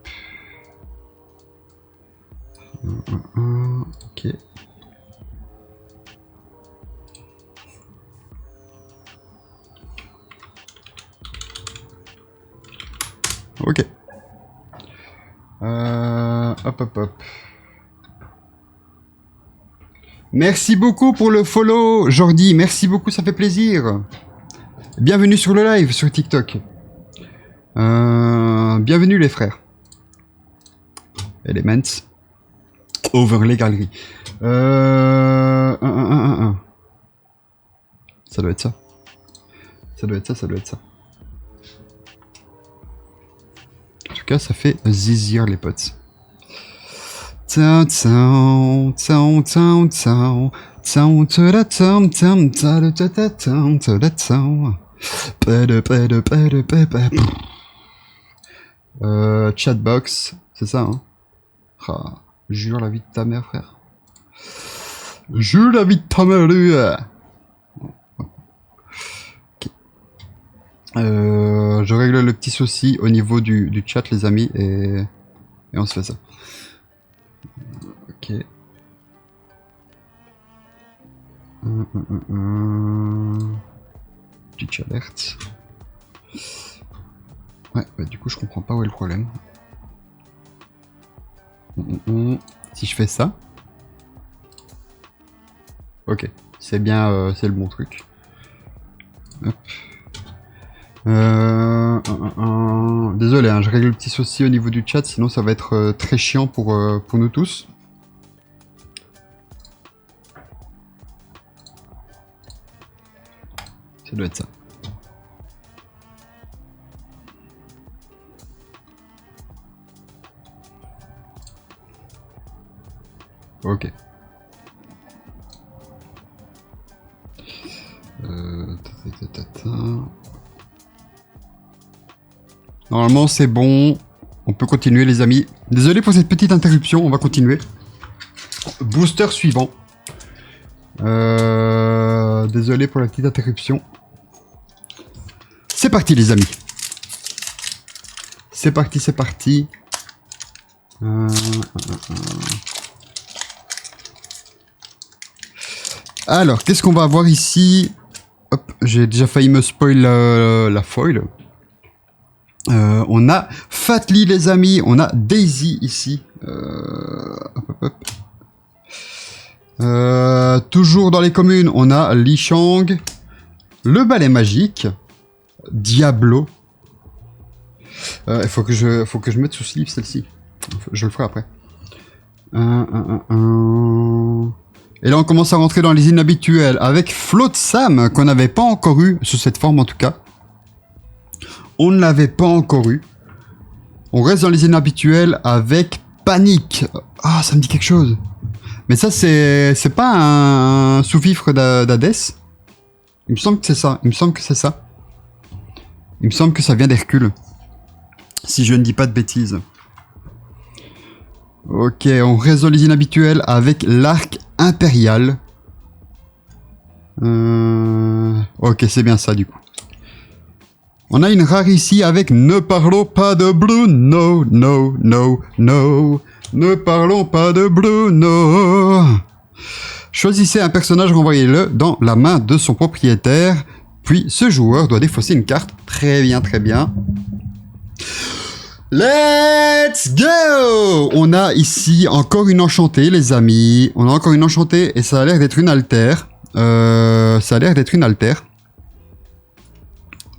Ok. Ok. Hop. Merci beaucoup pour le follow, Jordi. Merci beaucoup, ça fait plaisir. Bienvenue sur le live sur TikTok. Bienvenue les frères. Elements. Overlay galerie. Ça doit être ça. Ça doit être ça. En tout cas, ça fait zizir les potes. Chatbox, c'est ça, hein? Ah, jure la vie de ta mère, frère. Jure la vie de ta mère, lui. Okay. Je règle le petit souci au niveau du chat, les amis, et on se fait ça. Ok. Twitch alerte. Ouais, bah du coup je comprends pas où est le problème. Si je fais ça. Ok, c'est bien, c'est le bon truc. Hop. Désolé, hein, je règle le petit souci au niveau du chat, sinon ça va être très chiant pour nous tous. Ça doit être ça. Ok. Normalement c'est bon. On peut continuer les amis. Désolé pour cette petite interruption, on va continuer. Booster suivant. Désolé pour la petite interruption. C'est parti les amis. C'est parti. Alors, qu'est-ce qu'on va avoir ici? Hop, j'ai déjà failli me spoil la foil. On a Fatly les amis, on a Daisy ici. Toujours dans les communes, on a Li Shang, le balai magique, Diablo. Il faut que je mette sous sleeve celle-ci. Je le ferai après. Et là on commence à rentrer dans les inhabituels avec Flotsam qu'on n'avait pas encore eu sous cette forme en tout cas. On ne l'avait pas encore eu. On reste dans les inhabituels avec Panique. Ah, ça me dit quelque chose. Mais ça c'est pas un sous-fifre d'Hadès. Il me semble que c'est ça. Il me semble que ça vient d'Hercule. Si je ne dis pas de bêtises. Ok, on reste dans les inhabituels avec l'arc impérial. Ok, c'est bien ça du coup. On a une rare ici avec Ne parlons pas de Bruno. No. Ne parlons pas de Bruno. Choisissez un personnage, renvoyez-le dans la main de son propriétaire. Puis ce joueur doit défausser une carte. Très bien. Let's go! On a ici encore une enchantée, les amis. On a encore une enchantée et ça a l'air d'être une altère.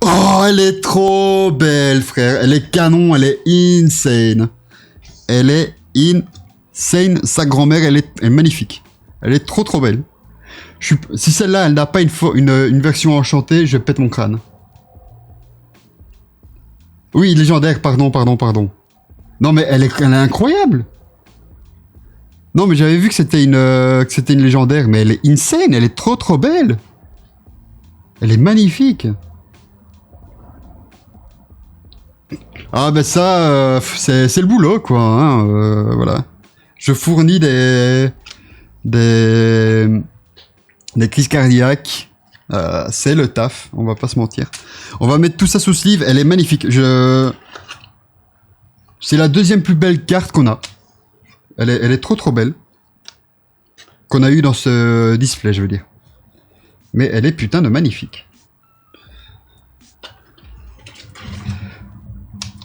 Oh, elle est trop belle, frère. Elle est canon, elle est insane. Sa grand-mère, elle est magnifique. Elle est trop belle. Si celle-là, elle n'a pas une version enchantée, je pète mon crâne. Oui, légendaire, pardon. Non, mais elle est incroyable. Non, mais j'avais vu que c'était une légendaire, mais elle est insane, elle est trop belle. Elle est magnifique. Ah ben ça, c'est le boulot quoi, hein, voilà. Je fournis des, des crises cardiaques. C'est le taf, on va pas se mentir. On va mettre tout ça sous sleeve, elle est magnifique. C'est la deuxième plus belle carte qu'on a. Elle est trop belle. Qu'on a eu dans ce display, je veux dire. Mais elle est putain de magnifique.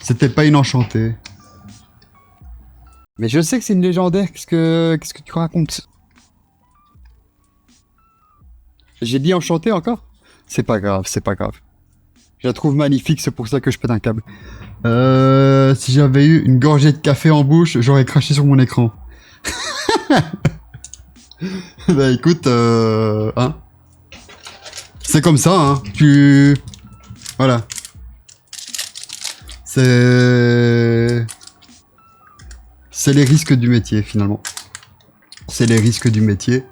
C'était pas une enchantée. Mais je sais que c'est une légendaire, qu'est-ce que tu racontes? J'ai dit enchanté encore? C'est pas grave, c'est pas grave. Je la trouve magnifique, c'est pour ça que je pète un câble. Si j'avais eu une gorgée de café en bouche, j'aurais craché sur mon écran. Bah écoute, hein. C'est comme ça, hein. Voilà. C'est les risques du métier, finalement. C'est les risques du métier.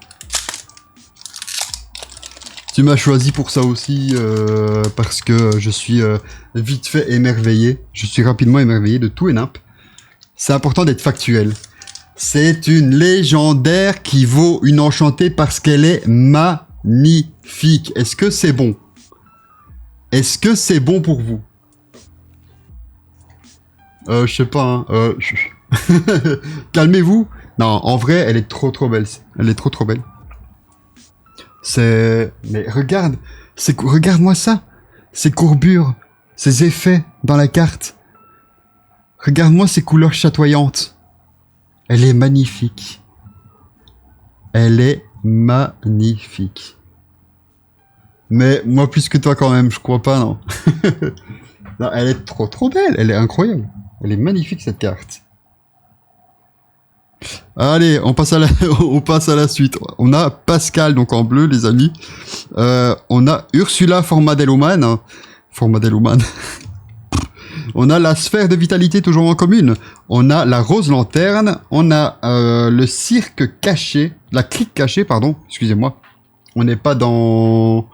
Tu m'as choisi pour ça aussi, parce que je suis vite fait émerveillé. Je suis rapidement émerveillé de tout et nimp. C'est important d'être factuel. C'est une légendaire qui vaut une enchantée parce qu'elle est magnifique. Est-ce que c'est bon? Est-ce que c'est bon pour vous? Je sais pas, hein. Calmez-vous. Non, en vrai, elle est trop belle. Elle est trop belle. Mais regarde, regarde-moi ça. Ces courbures, ces effets dans la carte. Regarde-moi ces couleurs chatoyantes. Elle est magnifique. Elle est magnifique. Mais moi plus que toi quand même, je crois pas, non. Non, elle est trop belle. Elle est incroyable. Elle est magnifique cette carte. Allez, on passe à la suite. On a Pascal, donc en bleu, les amis. On a Ursula Formadelluman. On a la sphère de vitalité toujours en commune. On a la rose lanterne. On a le cirque caché. La crique cachée, pardon. Excusez-moi. On n'est pas dans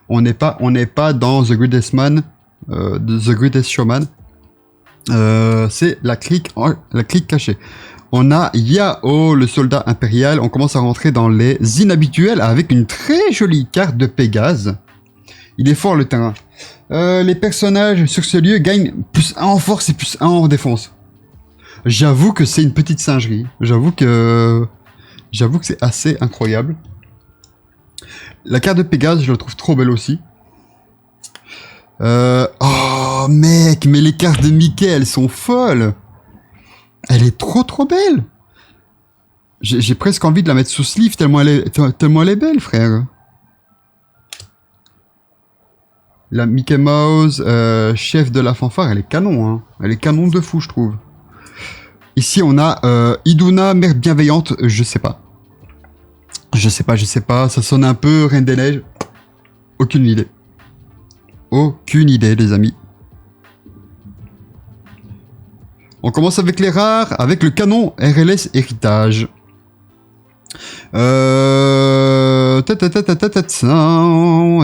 The Greatest Man. The Greatest Showman. C'est la crique cachée. On a Yao, le soldat impérial. On commence à rentrer dans les inhabituels avec une très jolie carte de Pégase. Il est fort le terrain. Les personnages sur ce lieu gagnent +1 en force et +1 en défense. J'avoue que c'est une petite singerie. J'avoue que c'est assez incroyable. La carte de Pégase, je la trouve trop belle aussi. Oh mec, mais les cartes de Mickey, elles sont folles. Elle est trop belle. J'ai presque envie de la mettre sous sleeve tellement elle est belle, frère. La Mickey Mouse, chef de la fanfare, elle est canon, hein. Elle est canon de fou, je trouve. Ici, on a Iduna, mère bienveillante, je sais pas. Je sais pas, ça sonne un peu Reine des Neiges. Aucune idée. Aucune idée, les amis. On commence avec les rares, avec le canon RLS Héritage.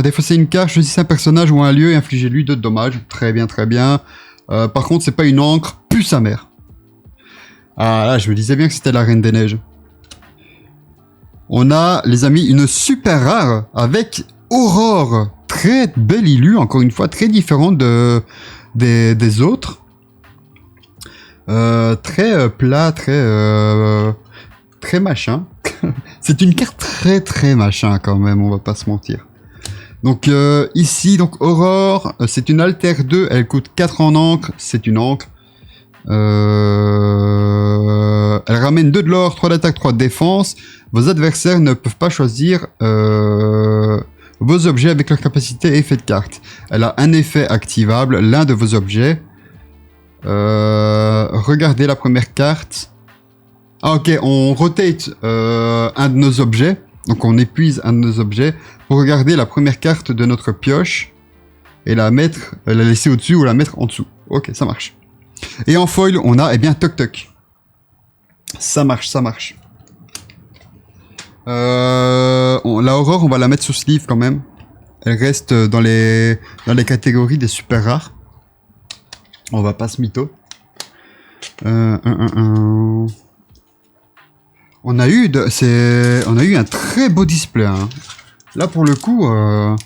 Défausser une carte, choisissez un personnage ou un lieu et infligez-lui de dommages. Très bien. Par contre, c'est pas une encre, pue sa mère. Ah là, je me disais bien que c'était la Reine des Neiges. On a, les amis, une super rare avec Aurore. Très belle illu, encore une fois, très différente des autres. Très plat, très machin. C'est une carte très machin quand même, on va pas se mentir. Donc ici, donc Aurore, c'est une Alter 2, elle coûte 4 en encre, c'est une encre. Elle ramène 2 de l'or, 3 d'attaque, 3 de défense. Vos adversaires ne peuvent pas choisir vos objets avec leur capacité et effet de carte. Elle a un effet activable, l'un de vos objets. Regardez la première carte. Ah ok, on rotate un de nos objets. Donc on épuise un de nos objets pour regarder la première carte de notre pioche et la laisser au-dessus ou la mettre en dessous. Ok, ça marche. Et en foil, on a, Toc Toc. Ça marche. La Aurore, on va la mettre sous sleeve quand même. Elle reste dans les catégories des super rares. On va pas se mytho. On a eu un très beau display. Hein. Là pour le coup, on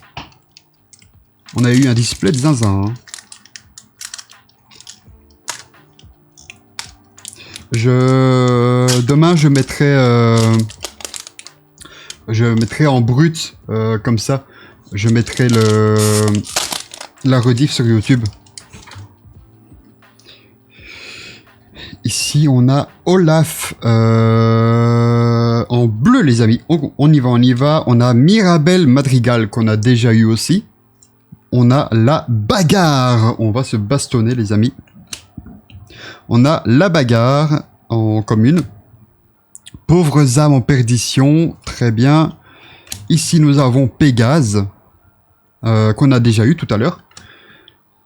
a eu un display de zinzin. Hein. Demain je mettrai en brut comme ça. Je mettrai la rediff sur YouTube. Ici, on a Olaf en bleu, les amis. On y va, on y va. On a Mirabel Madrigal qu'on a déjà eu aussi. On a la bagarre. On va se bastonner, les amis. On a la bagarre en commune. Pauvres âmes en perdition. Très bien. Ici, nous avons Pégase qu'on a déjà eu tout à l'heure.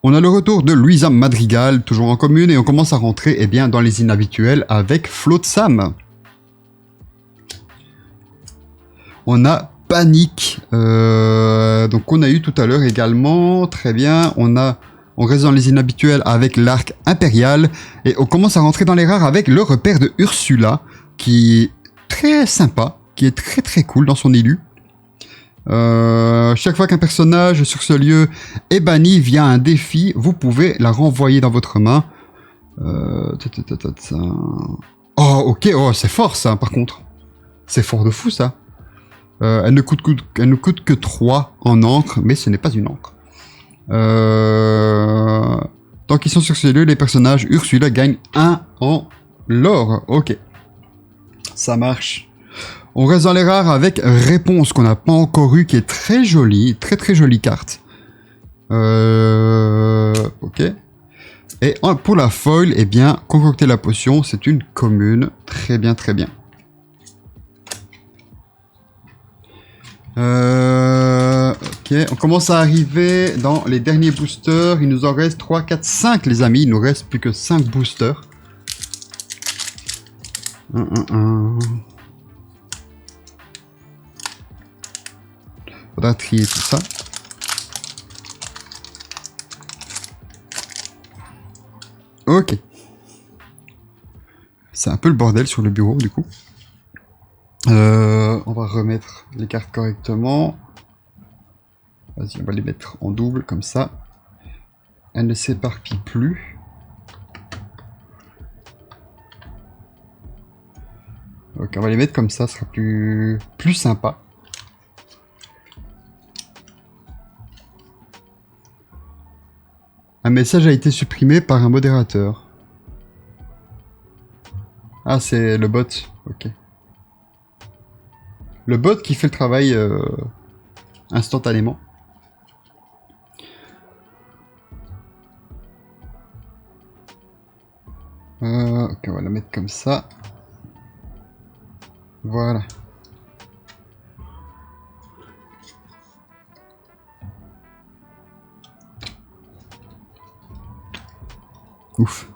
On a le retour de Louisa Madrigal, toujours en commune, et on commence à rentrer dans les inhabituels avec Flotsam. On a Panique, donc on a eu tout à l'heure également, très bien. On reste dans les inhabituels avec l'Arc Impérial, et on commence à rentrer dans les rares avec le repère de Ursula, qui est très sympa, qui est très très cool dans son élu. Chaque fois qu'un personnage sur ce lieu est banni via un défi, vous pouvez la renvoyer dans votre main. Oh, ok, oh, c'est fort ça, par contre. C'est fort de fou ça. Elle ne coûte que 3 en encre, mais ce n'est pas une encre. Tant qu'ils sont sur ce lieu, les personnages Ursula gagnent 1 en lore. Ok, ça marche. On reste dans les rares avec Réponse qu'on n'a pas encore eu, qui est très jolie, très très jolie carte. Ok. Et pour la foil, eh bien, concocter la potion, c'est une commune. Très bien, très bien. Ok, on commence à arriver dans les derniers boosters. Il nous en reste 3, 4, 5 les amis. Il nous reste plus que 5 boosters. Faudra trier tout ça. Ok. C'est un peu le bordel sur le bureau du coup. On va remettre les cartes correctement. Vas-y, on va les mettre en double comme ça. Elles ne s'éparpillent plus. Ok, on va les mettre comme ça, ce sera plus sympa. Un message a été supprimé par un modérateur. Ah, c'est le bot. Ok. Le bot qui fait le travail instantanément. Ok, on va la mettre comme ça. Voilà. Ouf.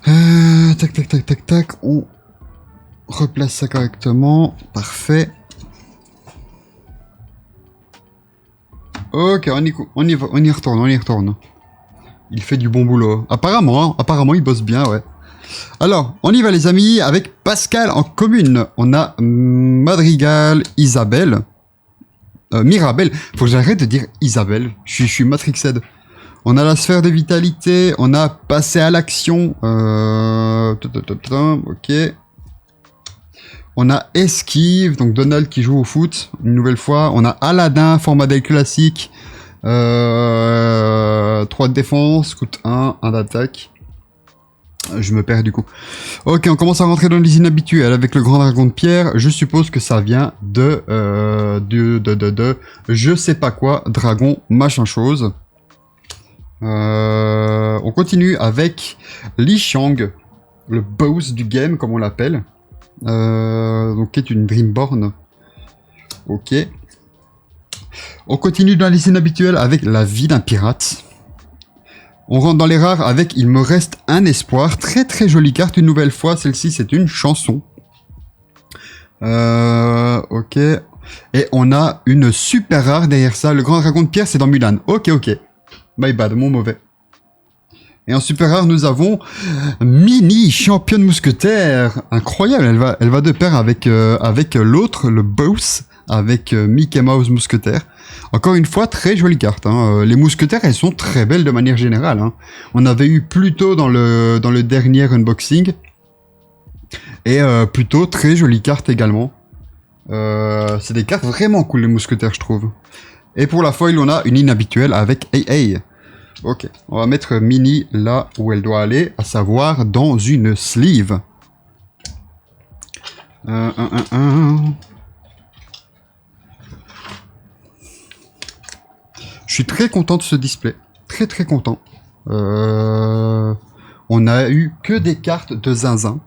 Tac, tac, tac, tac, tac. On replace ça correctement. Parfait. Ok, on y retourne. Il fait du bon boulot. Apparemment, il bosse bien, ouais. Alors, on y va les amis, avec Pascal en commune. On a Madrigal, Isabelle. Mirabel. Faut que j'arrête de dire Isabelle. Je suis matrixed. On a la sphère de vitalité, on a passé à l'action, ok. On a esquive, donc Donald qui joue au foot, une nouvelle fois. On a Aladdin, format d'elle classique, 3 de défense, coûte 1 d'attaque. Je me perds du coup. Ok, on commence à rentrer dans les inhabituels avec le grand dragon de pierre. Je suppose que ça vient de je sais pas quoi, dragon, machin chose. On continue avec Li Shang, le boss du game comme on l'appelle, donc qui est une Dreamborn. Ok. On continue dans les inhabituels avec la vie d'un pirate. On rentre dans les rares avec Il me reste un espoir, très très jolie carte une nouvelle fois. Celle-ci c'est une chanson. Ok. Et on a une super rare derrière ça. Le grand dragon de pierre c'est dans Mulan. Ok. My bad, mon mauvais. Et en super rare, nous avons Mini, championne mousquetaire. Incroyable, elle va de pair avec, avec l'autre, le boss, avec Mickey Mouse mousquetaire. Encore une fois, très jolie carte. Hein. Les mousquetaires, elles sont très belles de manière générale. Hein. On avait eu plus tôt dans le dernier unboxing. Et plutôt très jolie carte également. C'est des cartes vraiment cool, les mousquetaires, je trouve. Et pour la foil, on a une inhabituelle avec AA. Ok, on va mettre Mini là où elle doit aller, à savoir dans une sleeve. Je suis très content de ce display. Très très content. On a eu que des cartes de zinzin.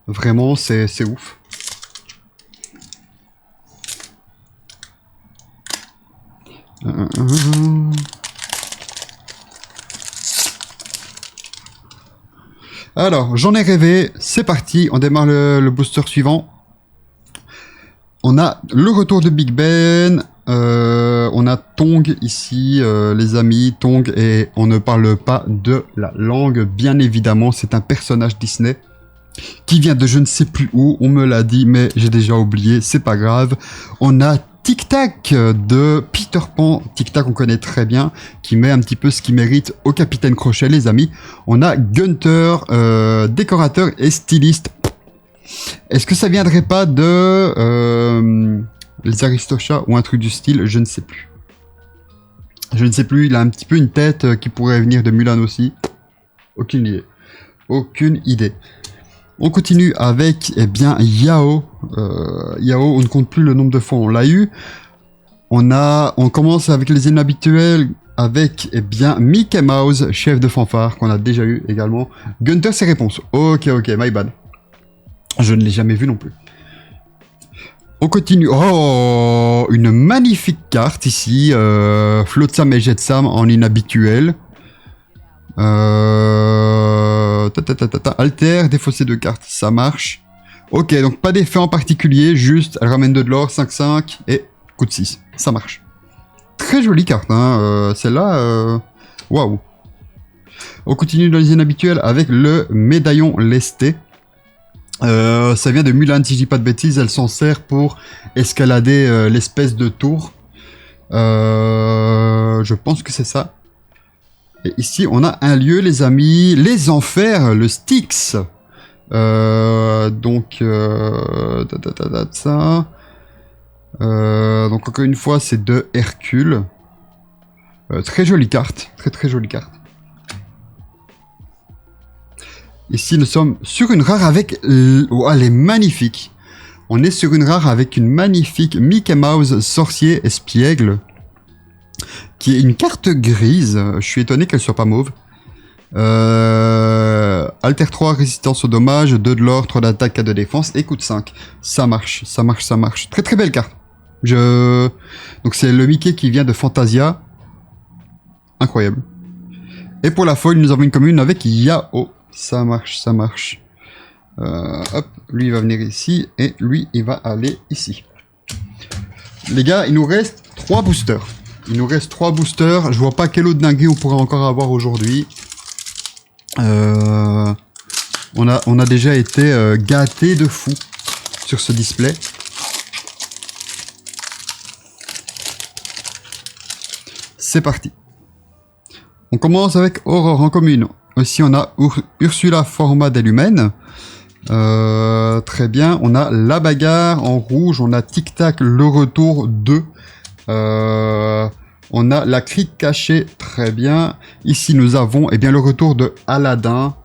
Vraiment, c'est ouf. Alors, j'en ai rêvé, c'est parti, on démarre le booster suivant. On a le retour de Big Ben, on a Tong ici, les amis, Tong, et on ne parle pas de la langue, bien évidemment, c'est un personnage Disney qui vient de je ne sais plus où, on me l'a dit, mais j'ai déjà oublié, c'est pas grave. On a Tic Tac de Peter Pan. Tic Tac, on connaît très bien, qui met un petit peu ce qu'il mérite au Capitaine Crochet, les amis. On a Gunter, décorateur et styliste. Est-ce que ça viendrait pas de les Aristochats ou un truc du style? Je ne sais plus. Je ne sais plus, il a un petit peu une tête qui pourrait venir de Mulan aussi. Aucune idée. Aucune idée. On continue avec, eh bien, Yao. Yao, on ne compte plus le nombre de fois on l'a eu. On commence avec les inhabituels, avec, eh bien, Mickey Mouse, chef de fanfare, qu'on a déjà eu également. Gunter, ses réponses. Ok, my bad. Je ne l'ai jamais vu non plus. On continue. Oh, une magnifique carte ici. Flotsam et Jetsam en inhabituel. Alter, défausser de cartes, ça marche. Ok, donc pas d'effet en particulier, juste elle ramène de l'or, 5-5 et coup de 6, ça marche. Très jolie carte, hein, celle-là, waouh. On continue dans les inhabituels avec le médaillon lesté. Ça vient de Mulan, si je dis pas de bêtises, elle s'en sert pour escalader l'espèce de tour. Je pense que c'est ça. Et ici, on a un lieu, les amis, les enfers, le Styx. Donc, encore une fois, c'est de Hercule. Très jolie carte, très jolie carte. Ici, nous sommes sur une rare avec... Oh, elle est magnifique. On est sur une rare avec une magnifique Mickey Mouse, sorcier espiègle. Qui est une carte grise. Je suis étonné qu'elle soit pas mauve. Alter 3, résistance au dommage, 2 de l'or, 3 d'attaque, 4 de défense et coup de 5. Ça marche. Très belle carte. Donc c'est le Mickey qui vient de Fantasia. Incroyable. Et pour la foil, nous avons une commune avec Yao. Ça marche. Hop, lui il va venir ici et lui il va aller ici. Les gars, il nous reste 3 boosters. Je vois pas quelle autre dinguerie on pourrait encore avoir aujourd'hui. On a déjà été gâtés de fou sur ce display. C'est parti. On commence avec Aurore en commune. Aussi on a Ursula format d'elle humaine. Très bien. On a la bagarre en rouge. On a Tic Tac le retour 2. On a la crique cachée, très bien. Ici, nous avons eh bien, le retour de Aladdin.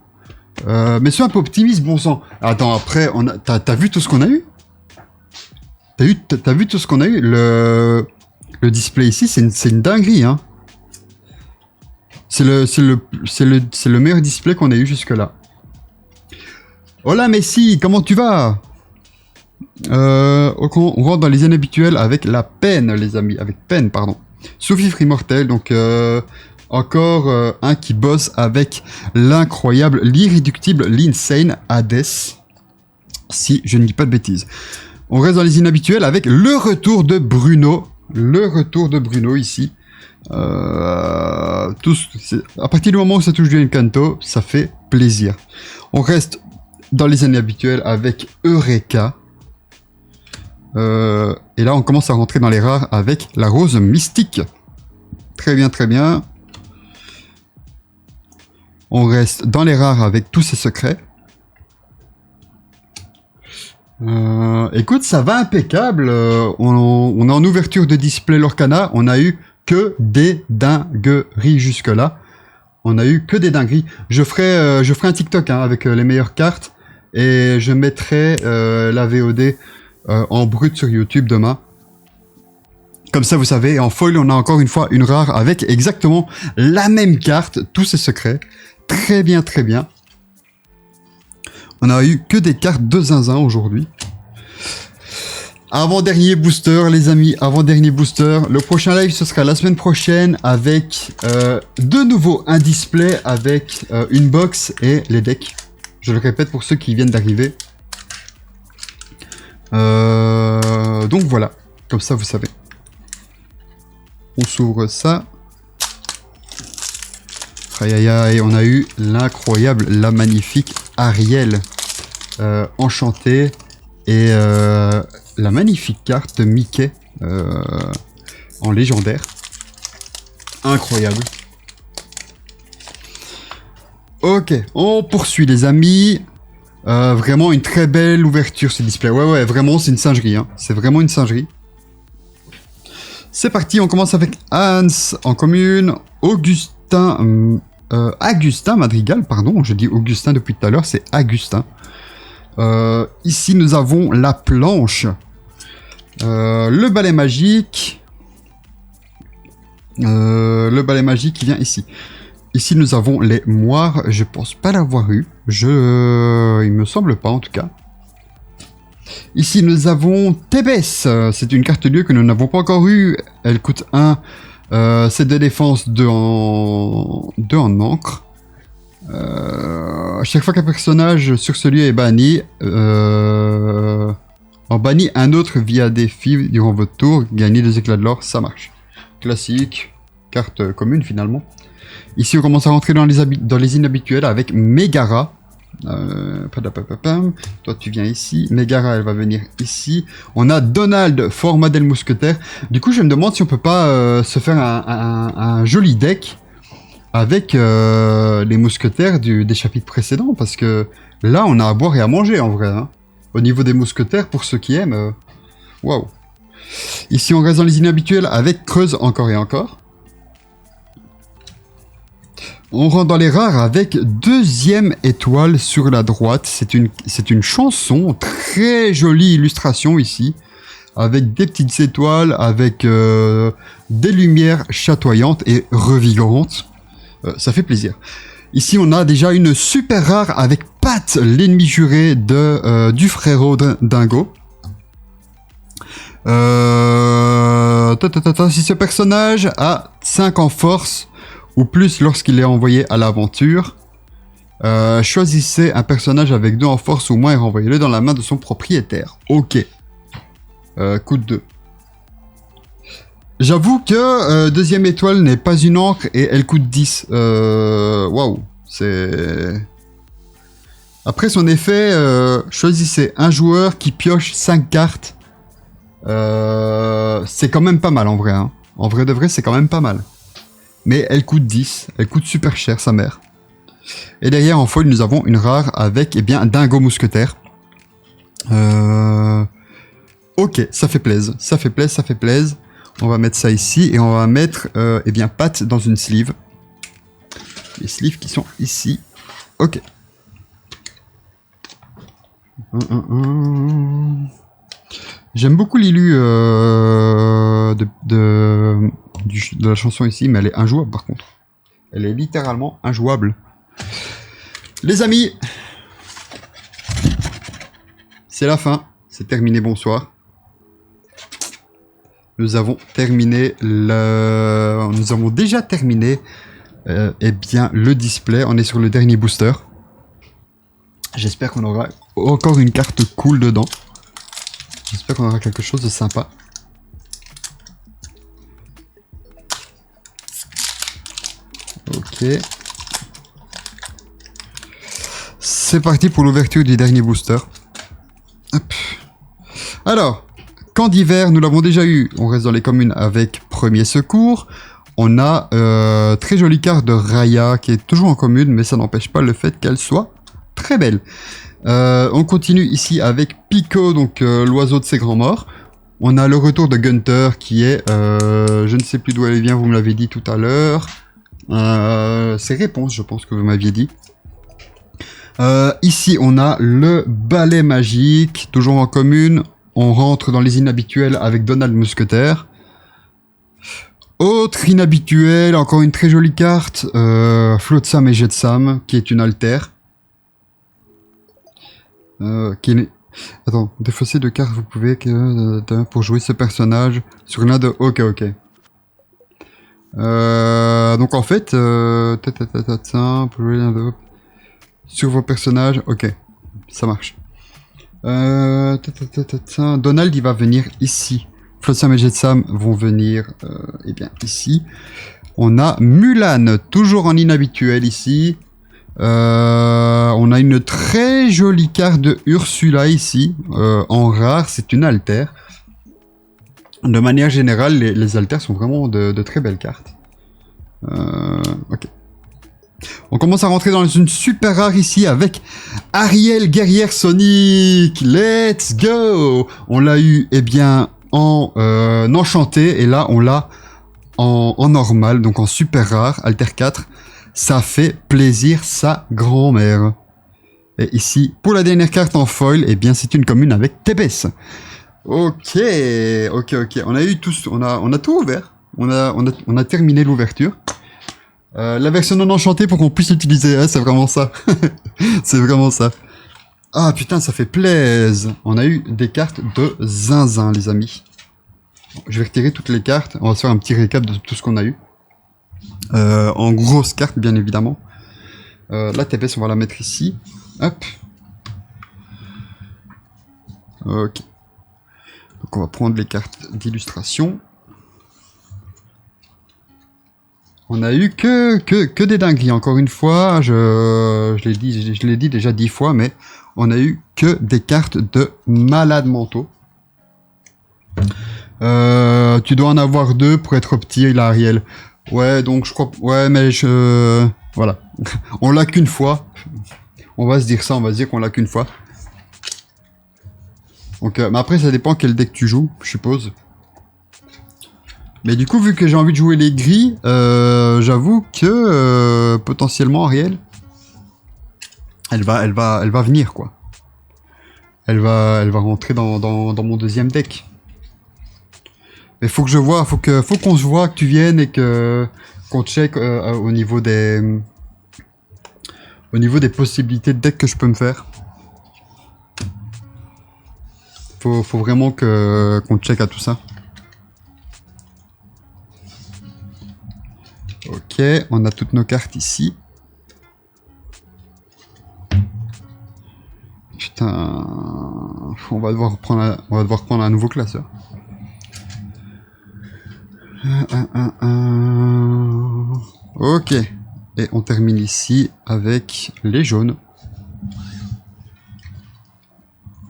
Mais sois un peu optimiste, bon sang. Attends, après, t'as vu tout ce qu'on a eu? T'as vu tout ce qu'on a eu? Le display ici, c'est une dinguerie. Hein. C'est le meilleur display qu'on ait eu jusque-là. Hola Messi, comment tu vas? On rentre dans les inhabituels avec la peine, les amis. Avec peine, pardon. Sous-fifre immortel, donc encore un qui bosse avec l'incroyable, l'irréductible, l'insane Hades. Si je ne dis pas de bêtises. On reste dans les inhabituels avec le retour de Bruno. Le retour de Bruno ici. À partir du moment où ça touche du Encanto, ça fait plaisir. On reste dans les années habituelles avec Eureka. Et là, on commence à rentrer dans les rares avec la rose mystique. Très bien, très bien. On reste dans les rares avec tous ces secrets. Écoute, ça va impeccable. On est en ouverture de display Lorcana. On a eu que des dingueries jusque-là. On a eu que des dingueries. Je ferai un TikTok hein, avec les meilleures cartes. Et je mettrai la VOD en brut sur YouTube demain. Comme ça, vous savez, en foil, on a encore une fois une rare avec exactement la même carte, tous ces secrets. Très bien, très bien. On a eu que des cartes de zinzin aujourd'hui. Avant-dernier booster, les amis, avant-dernier booster. Le prochain live, ce sera la semaine prochaine avec de nouveau un display avec une box et les decks. Je le répète pour ceux qui viennent d'arriver. Donc voilà, comme ça vous savez. On s'ouvre ça. Aïe aïe aïe, on a eu l'incroyable, la magnifique Ariel enchantée et la magnifique carte Mickey en légendaire. Incroyable. Ok, on poursuit les amis. Vraiment une très belle ouverture ce display. Ouais, vraiment c'est une singerie. Hein. C'est vraiment une singerie. C'est parti, on commence avec Hans en commune, Agustin Madrigal, pardon, je dis Augustin depuis tout à l'heure, c'est Agustin. Ici nous avons la planche, le balai magique, qui vient ici. Ici nous avons les moires, je pense pas l'avoir eu, il me semble pas en tout cas. Ici nous avons Thébès, c'est une carte lieu que nous n'avons pas encore eue, elle coûte 1, c'est de défense, 2 en encre. Chaque fois qu'un personnage sur ce lieu est banni, en bannit un autre via défi durant votre tour, gagnez 2 éclats de l'or, ça marche. Classique, carte commune finalement. Ici on commence à rentrer dans les inhabituels avec Megara. Toi tu viens ici, Megara elle va venir ici. On a Donald, fort modèle mousquetaire. Du coup je me demande si on peut pas se faire un joli deck avec les mousquetaires des chapitres précédents, parce que là on a à boire et à manger en vrai hein. Au niveau des mousquetaires, pour ceux qui aiment, waouh. Ici on reste dans les inhabituels avec Creuse encore et encore. On rentre dans les rares avec deuxième étoile sur la droite. C'est une chanson, très jolie illustration ici, avec des petites étoiles, avec des lumières chatoyantes et revigorantes. Ça fait plaisir. Ici, on a déjà une super rare avec Pat, l'ennemi juré du frérot Dingo. Si ce personnage a 5 en force ou plus lorsqu'il est envoyé à l'aventure, choisissez un personnage avec 2 en force ou moins et renvoyez-le dans la main de son propriétaire. Ok. Coûte 2. J'avoue que deuxième étoile n'est pas une encre et elle coûte 10. Waouh. C'est... Après son effet, choisissez un joueur qui pioche 5 cartes. C'est quand même pas mal en vrai. Hein. En vrai de vrai, c'est quand même pas mal. Mais elle coûte 10. Elle coûte super cher, sa mère. Et derrière, en foil, nous avons une rare avec, eh bien, Dingo Mousquetaire. Ok, ça fait plaisir. Ça fait plaisir, ça fait plaisir. On va mettre ça ici et on va mettre, eh bien, Pat dans une sleeve. Les sleeves qui sont ici. Ok. J'aime beaucoup l'illu de la chanson ici, mais elle est injouable par contre. Elle est littéralement injouable. Les amis, c'est la fin. C'est terminé, bonsoir. Nous avons terminé Nous avons déjà terminé eh bien, le display. On est sur le dernier booster. J'espère qu'on aura encore une carte cool dedans. J'espère qu'on aura quelque chose de sympa. Ok. C'est parti pour l'ouverture du dernier booster. Hop. Alors, camp d'hiver, nous l'avons déjà eu. On reste dans les communes avec premier secours. On a très jolie carte de Raya qui est toujours en commune, mais ça n'empêche pas le fait qu'elle soit très belle. On continue ici avec Pico, donc l'oiseau de ses grands morts. On a le retour de Gunter qui est, je ne sais plus d'où elle vient, vous me l'avez dit tout à l'heure. C'est Réponse, je pense que vous m'aviez dit. Ici, on a le balai magique, toujours en commune. On rentre dans les inhabituels avec Donald Mousquetaire. Autre inhabituel, encore une très jolie carte, Flotsam et Jetsam, qui est une altère. Attends, défausser de cartes, vous pouvez pour jouer ce personnage sur l'un de... Ok. Donc en fait, sur vos personnages, ok, ça marche. Donald, il va venir ici. Flotsam et Jetsam vont venir eh bien, ici. On a Mulan, toujours en inhabituel ici. On a une très jolie carte de Ursula ici. En rare, c'est une altère. De manière générale, les altères sont vraiment de très belles cartes. Ok. On commence à rentrer dans une super rare ici avec Ariel Guerrière Sonic. Let's go! On l'a eu, eh bien, en enchanté, et là on l'a en normal, donc en super rare, alter 4. Ça fait plaisir sa grand-mère. Et ici, pour la dernière carte en foil, eh bien c'est une commune avec Tébès. Ok. On a eu on a tout ouvert. On a terminé l'ouverture. La version non enchantée pour qu'on puisse l'utiliser, hein, c'est vraiment ça. C'est vraiment ça. Ah putain, ça fait plaisir. On a eu des cartes de zinzin, les amis. Je vais retirer toutes les cartes. On va se faire un petit récap de tout ce qu'on a eu. En grosses cartes, bien évidemment. La TPS, on va la mettre ici. Hop. Ok. Donc on va prendre les cartes d'illustration. On a eu que des dingueries, encore une fois. Je l'ai dit déjà 10 fois, mais on a eu que des cartes de malades mentaux. Tu dois en avoir 2 pour être petit, là, Ariel. Ouais, donc je crois... Ouais, mais je... Voilà. On l'a qu'une fois. On va se dire ça, on va se dire qu'on l'a qu'une fois. Donc, mais après, ça dépend quel deck tu joues, je suppose. Mais du coup, vu que j'ai envie de jouer les gris, j'avoue que potentiellement Ariel, elle va venir, quoi. Elle va rentrer dans mon deuxième deck. Mais faut que je vois, faut qu'on se voit, que tu viennes et qu'on check au niveau des possibilités de deck que je peux me faire. Faut vraiment qu'on check à tout ça. Ok, on a toutes nos cartes ici. Putain, on va devoir prendre un nouveau classeur. Ok, et on termine ici avec les jaunes.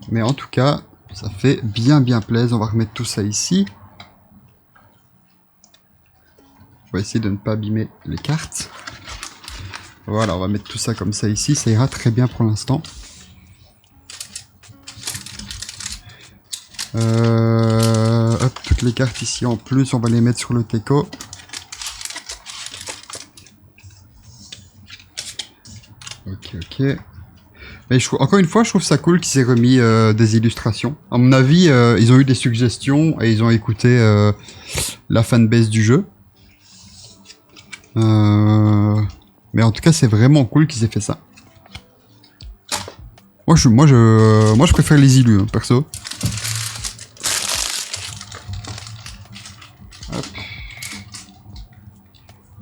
Mais en tout cas, ça fait bien plaisir. On va remettre tout ça ici. On va essayer de ne pas abîmer les cartes. Voilà, on va mettre tout ça comme ça ici. Ça ira très bien pour l'instant. Hop, toutes les cartes ici en plus, on va les mettre sur le teco. Ok. Mais encore une fois, je trouve ça cool qu'ils aient remis des illustrations. À mon avis, ils ont eu des suggestions et ils ont écouté la fanbase du jeu. Mais en tout cas, c'est vraiment cool qu'ils aient fait ça. Moi, je préfère les illus, hein, perso. Hop.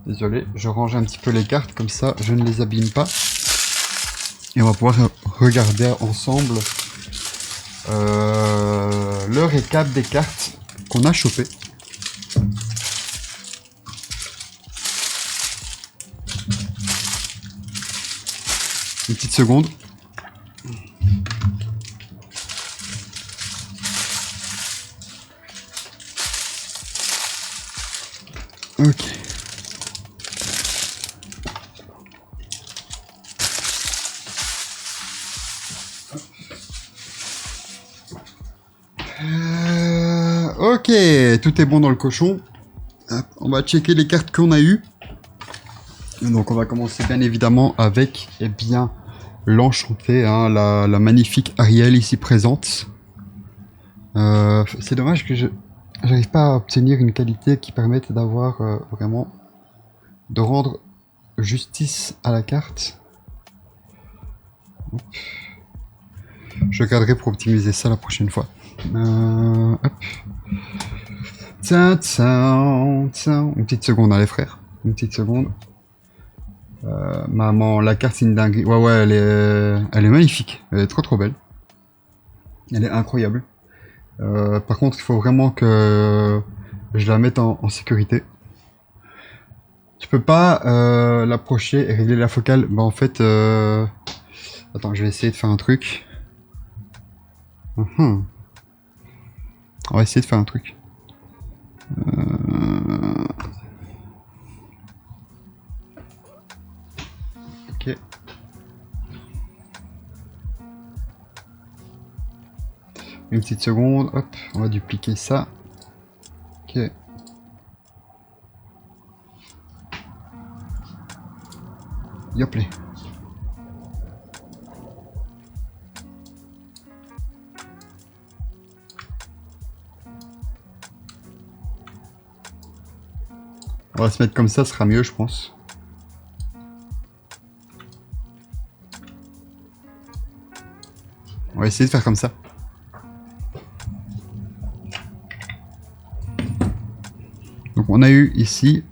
Désolé, je range un petit peu les cartes, comme ça je ne les abîme pas. Et on va pouvoir regarder ensemble le récap des cartes qu'on a chopées. Une petite seconde. Ok. Ok, tout est bon dans le cochon. Hop, on va checker les cartes qu'on a eues. Donc on va commencer bien évidemment avec l'enchantée, hein, la magnifique Ariel ici présente. C'est dommage que j'arrive pas à obtenir une qualité qui permette d'avoir vraiment de rendre justice à la carte. Hop. Je regarderai pour optimiser ça la prochaine fois. Hop. Tiens. Une petite seconde, hein, les frères. Une petite seconde. Maman, la carte c'est une dinguerie. Ouais, elle est magnifique. Elle est trop belle. Elle est incroyable. Par contre, il faut vraiment que je la mette en sécurité. Tu peux pas l'approcher et régler la focale. Bah en fait, attends, je vais essayer de faire un truc. On va essayer de faire un truc. Ok. Une petite seconde, hop, on va dupliquer ça. Ok. Yoplé. On va se mettre comme ça, ce sera mieux, je pense. On va essayer de faire comme ça. Donc on a eu ici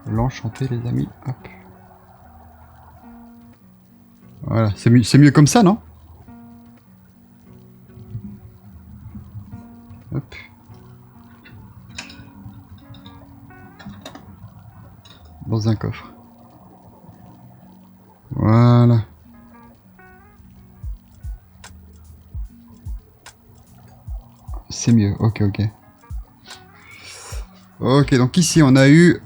l'enchanté, les amis. Hop. Voilà, c'est mieux comme ça, non? Hop. Dans un coffre. Voilà. C'est mieux, ok. Ok, donc ici on a eu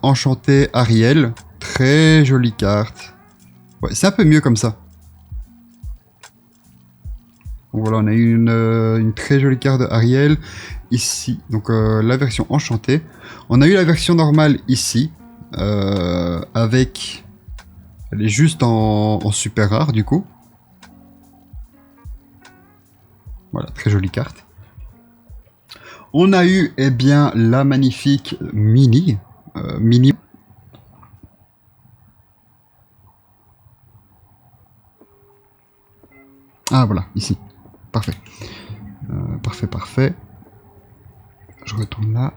Enchanté Ariel. Très jolie carte. Ouais, c'est un peu mieux comme ça. Donc voilà, on a eu une très jolie carte de Ariel ici. Donc la version enchantée. On a eu la version normale ici. Avec... Elle est juste en super rare du coup. Voilà, très jolie carte. On a eu la magnifique Mini. Mini. Ah voilà, ici. Parfait. Parfait. Je retourne là.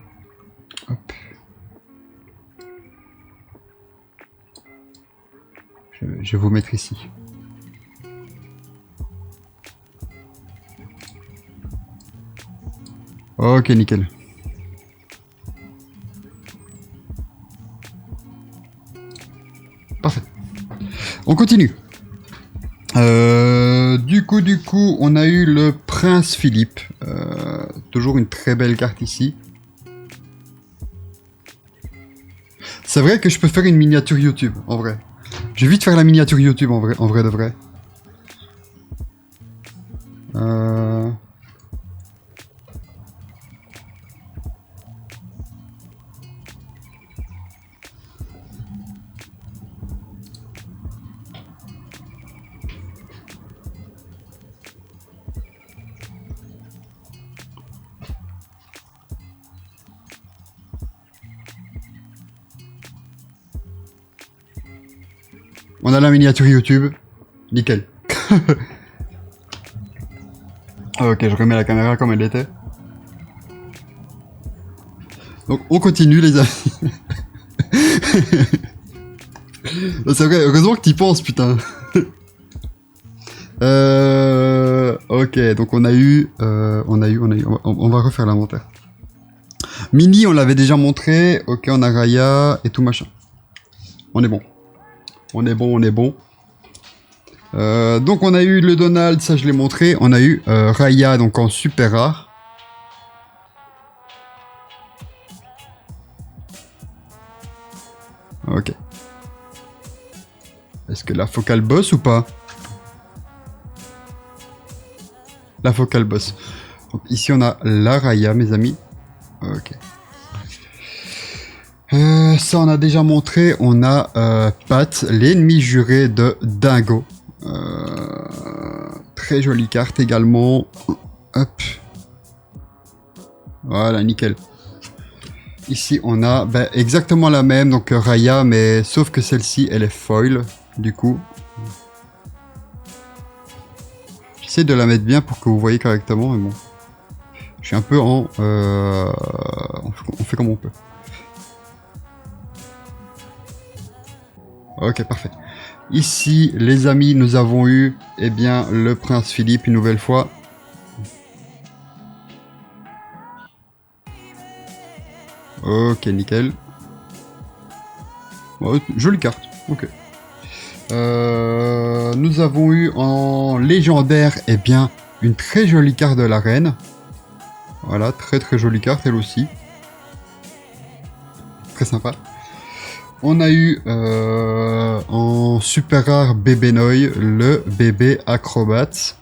Hop. Je vais vous mettre ici. Ok, nickel. Parfait. On continue. Du coup, on a eu le Prince Philippe. Toujours une très belle carte ici. C'est vrai que je peux faire une miniature YouTube, en vrai. Je vais vite faire la miniature YouTube, en vrai de vrai. On a la miniature YouTube. Nickel. Ok, je remets la caméra comme elle était. Donc on continue les amis. C'est vrai, heureusement que t'y penses, putain. Ok, donc on va refaire l'inventaire. Mini, on l'avait déjà montré. Ok, on a Raya et tout machin. On est bon. On est bon, on est bon. Donc on a eu le Donald, ça je l'ai montré. On a eu Raya, donc en super rare. Ok. Est-ce que la focale bosse ou pas? La focale bosse. Donc, ici on a la Raya, mes amis. Ok. Ça on a déjà montré. On a Pat, l'ennemi juré de Dingo. Très jolie carte également. Hop. Voilà, nickel. Ici on a exactement la même, donc Raya, mais sauf que celle-ci elle est foil. Du coup, j'essaie de la mettre bien pour que vous voyez correctement, mais bon. Je suis un peu en... on fait comme on peut. Ok, parfait. Ici, les amis, nous avons eu, eh bien, le prince Philippe une nouvelle fois. Ok, nickel. Oh, jolie carte, ok. Nous avons eu en légendaire, eh bien, une très jolie carte de la reine. Voilà, très très jolie carte, elle aussi. Très sympa. On a eu en super rare bébé Noy, le bébé acrobate.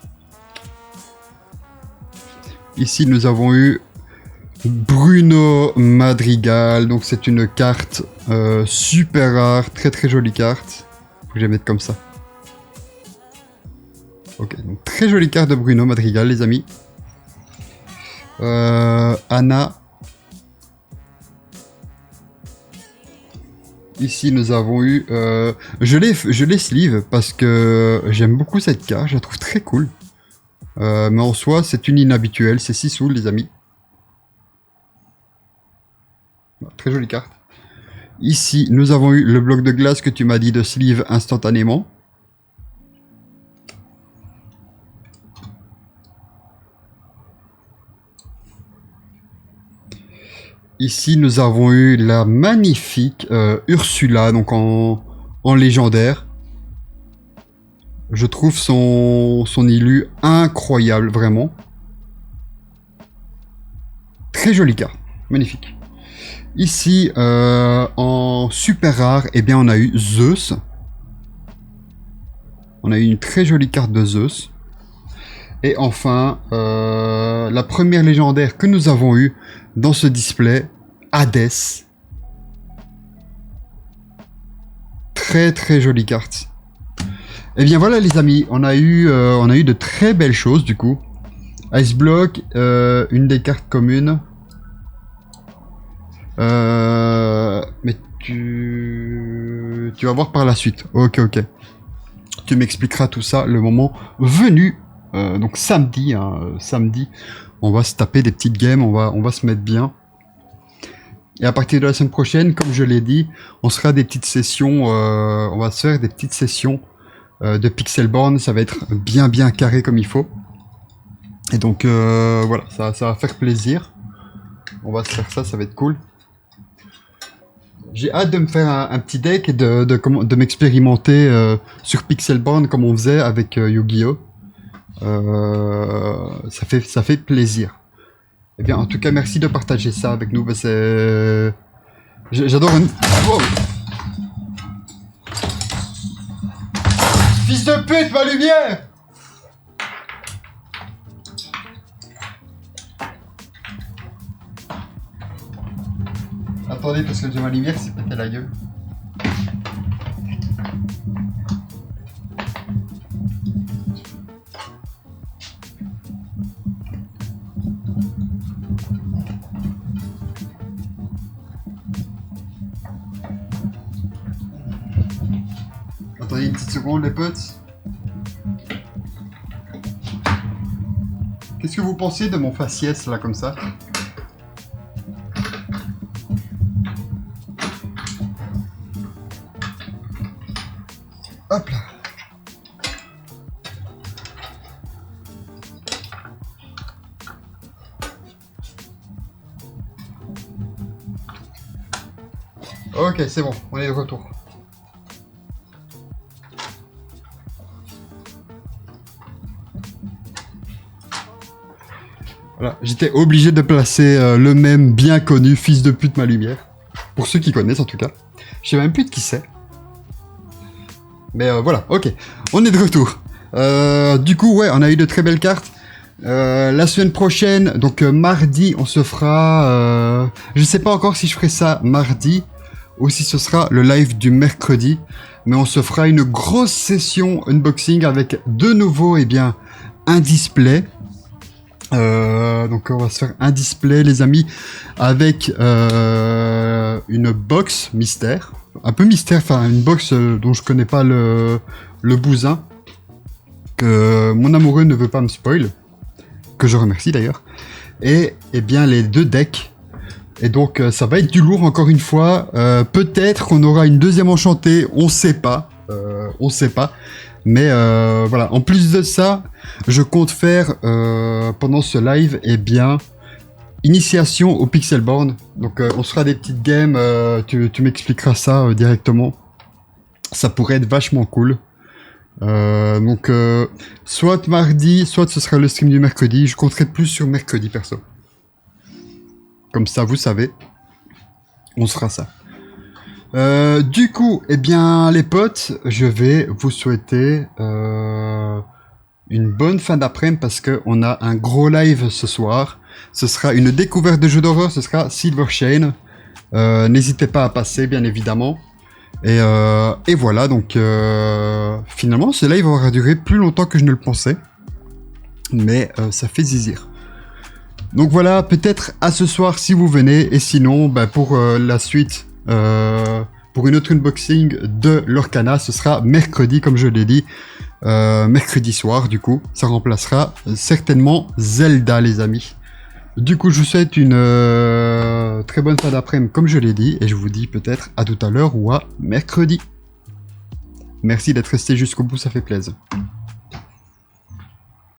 Ici, nous avons eu Bruno Madrigal. Donc, c'est une carte super rare, très très jolie carte. Faut que je la mette comme ça. Ok, donc très jolie carte de Bruno Madrigal, les amis. Anna. Ici, nous avons eu... je l'ai sleeve parce que j'aime beaucoup cette carte. Je la trouve très cool. Mais en soi, c'est une inhabituelle. C'est 6 sous, les amis. Très jolie carte. Ici, nous avons eu le bloc de glace que tu m'as dit de sleeve instantanément. Ici, nous avons eu la magnifique Ursula, donc en légendaire. Je trouve son illu incroyable, vraiment. Très jolie carte, magnifique. Ici, en super rare, eh bien, on a eu Zeus. On a eu une très jolie carte de Zeus. Et enfin, la première légendaire que nous avons eue dans ce display, Hades. Très très jolie carte. Et bien voilà les amis, on a eu de très belles choses du coup. Ice Block, une des cartes communes. Mais tu vas voir par la suite. Ok, ok. Tu m'expliqueras tout ça le moment venu. Donc samedi, hein, samedi, on va se taper des petites games, on va se mettre bien. Et à partir de la semaine prochaine, comme je l'ai dit, on sera des petites sessions, on va se faire des petites sessions de Pixelborn. Ça va être bien bien carré comme il faut. Et donc voilà, ça va faire plaisir. On va se faire ça, ça va être cool. J'ai hâte de me faire un petit deck et de m'expérimenter sur Pixelborn comme on faisait avec Yu-Gi-Oh! Ça fait plaisir. Eh bien, en tout cas, merci de partager ça avec nous. J'adore un... Oh, fils de pute, ma lumière! Attendez, parce que j'ai ma lumière s'est pété la gueule. Attendez une petite seconde, les potes. Qu'est-ce que vous pensez de mon faciès, là, comme ça? Hop là. Ok, c'est bon, on est de retour. Voilà, j'étais obligé de placer le même bien connu, fils de pute ma lumière. Pour ceux qui connaissent en tout cas. Je sais même plus de qui c'est. Mais voilà, ok. On est de retour. Du coup, ouais, on a eu de très belles cartes. La semaine prochaine, donc mardi, on se fera... je sais pas encore si je ferai ça mardi ou si ce sera le live du mercredi. Mais on se fera une grosse session unboxing avec de nouveau, eh bien, un display. Donc on va se faire un display, les amis, avec une box mystère. Un peu mystère, enfin une box dont je connais pas le bousin. Que mon amoureux ne veut pas me spoil. Que je remercie d'ailleurs. Et eh bien les 2 decks. Et donc ça va être du lourd encore une fois. Peut-être qu'on aura une deuxième enchantée, on sait pas. On sait pas. Mais voilà, en plus de ça, je compte faire pendant ce live, eh bien, initiation au Pixelborn. Donc on se fera des petites games, tu m'expliqueras ça directement. Ça pourrait être vachement cool. Donc soit mardi, soit ce sera le stream du mercredi. Je compterai plus sur mercredi perso. Comme ça, vous savez, on se fera ça. Du coup, eh bien, les potes, je vais vous souhaiter une bonne fin d'après-midi parce qu'on a un gros live ce soir. Ce sera une découverte de jeux d'horreur, ce sera Silver Chain. N'hésitez pas à passer, bien évidemment. Et voilà, donc finalement, ce live aura duré plus longtemps que je ne le pensais. Mais ça fait zizir. Donc voilà, peut-être à ce soir si vous venez. Et sinon, bah, pour la suite... pour une autre unboxing de Lorcana, ce sera mercredi comme je l'ai dit, mercredi soir du coup, ça remplacera certainement Zelda les amis. Du coup je vous souhaite une très bonne fin d'après-midi comme je l'ai dit et je vous dis peut-être à tout à l'heure ou à mercredi. Merci d'être resté jusqu'au bout, ça fait plaisir.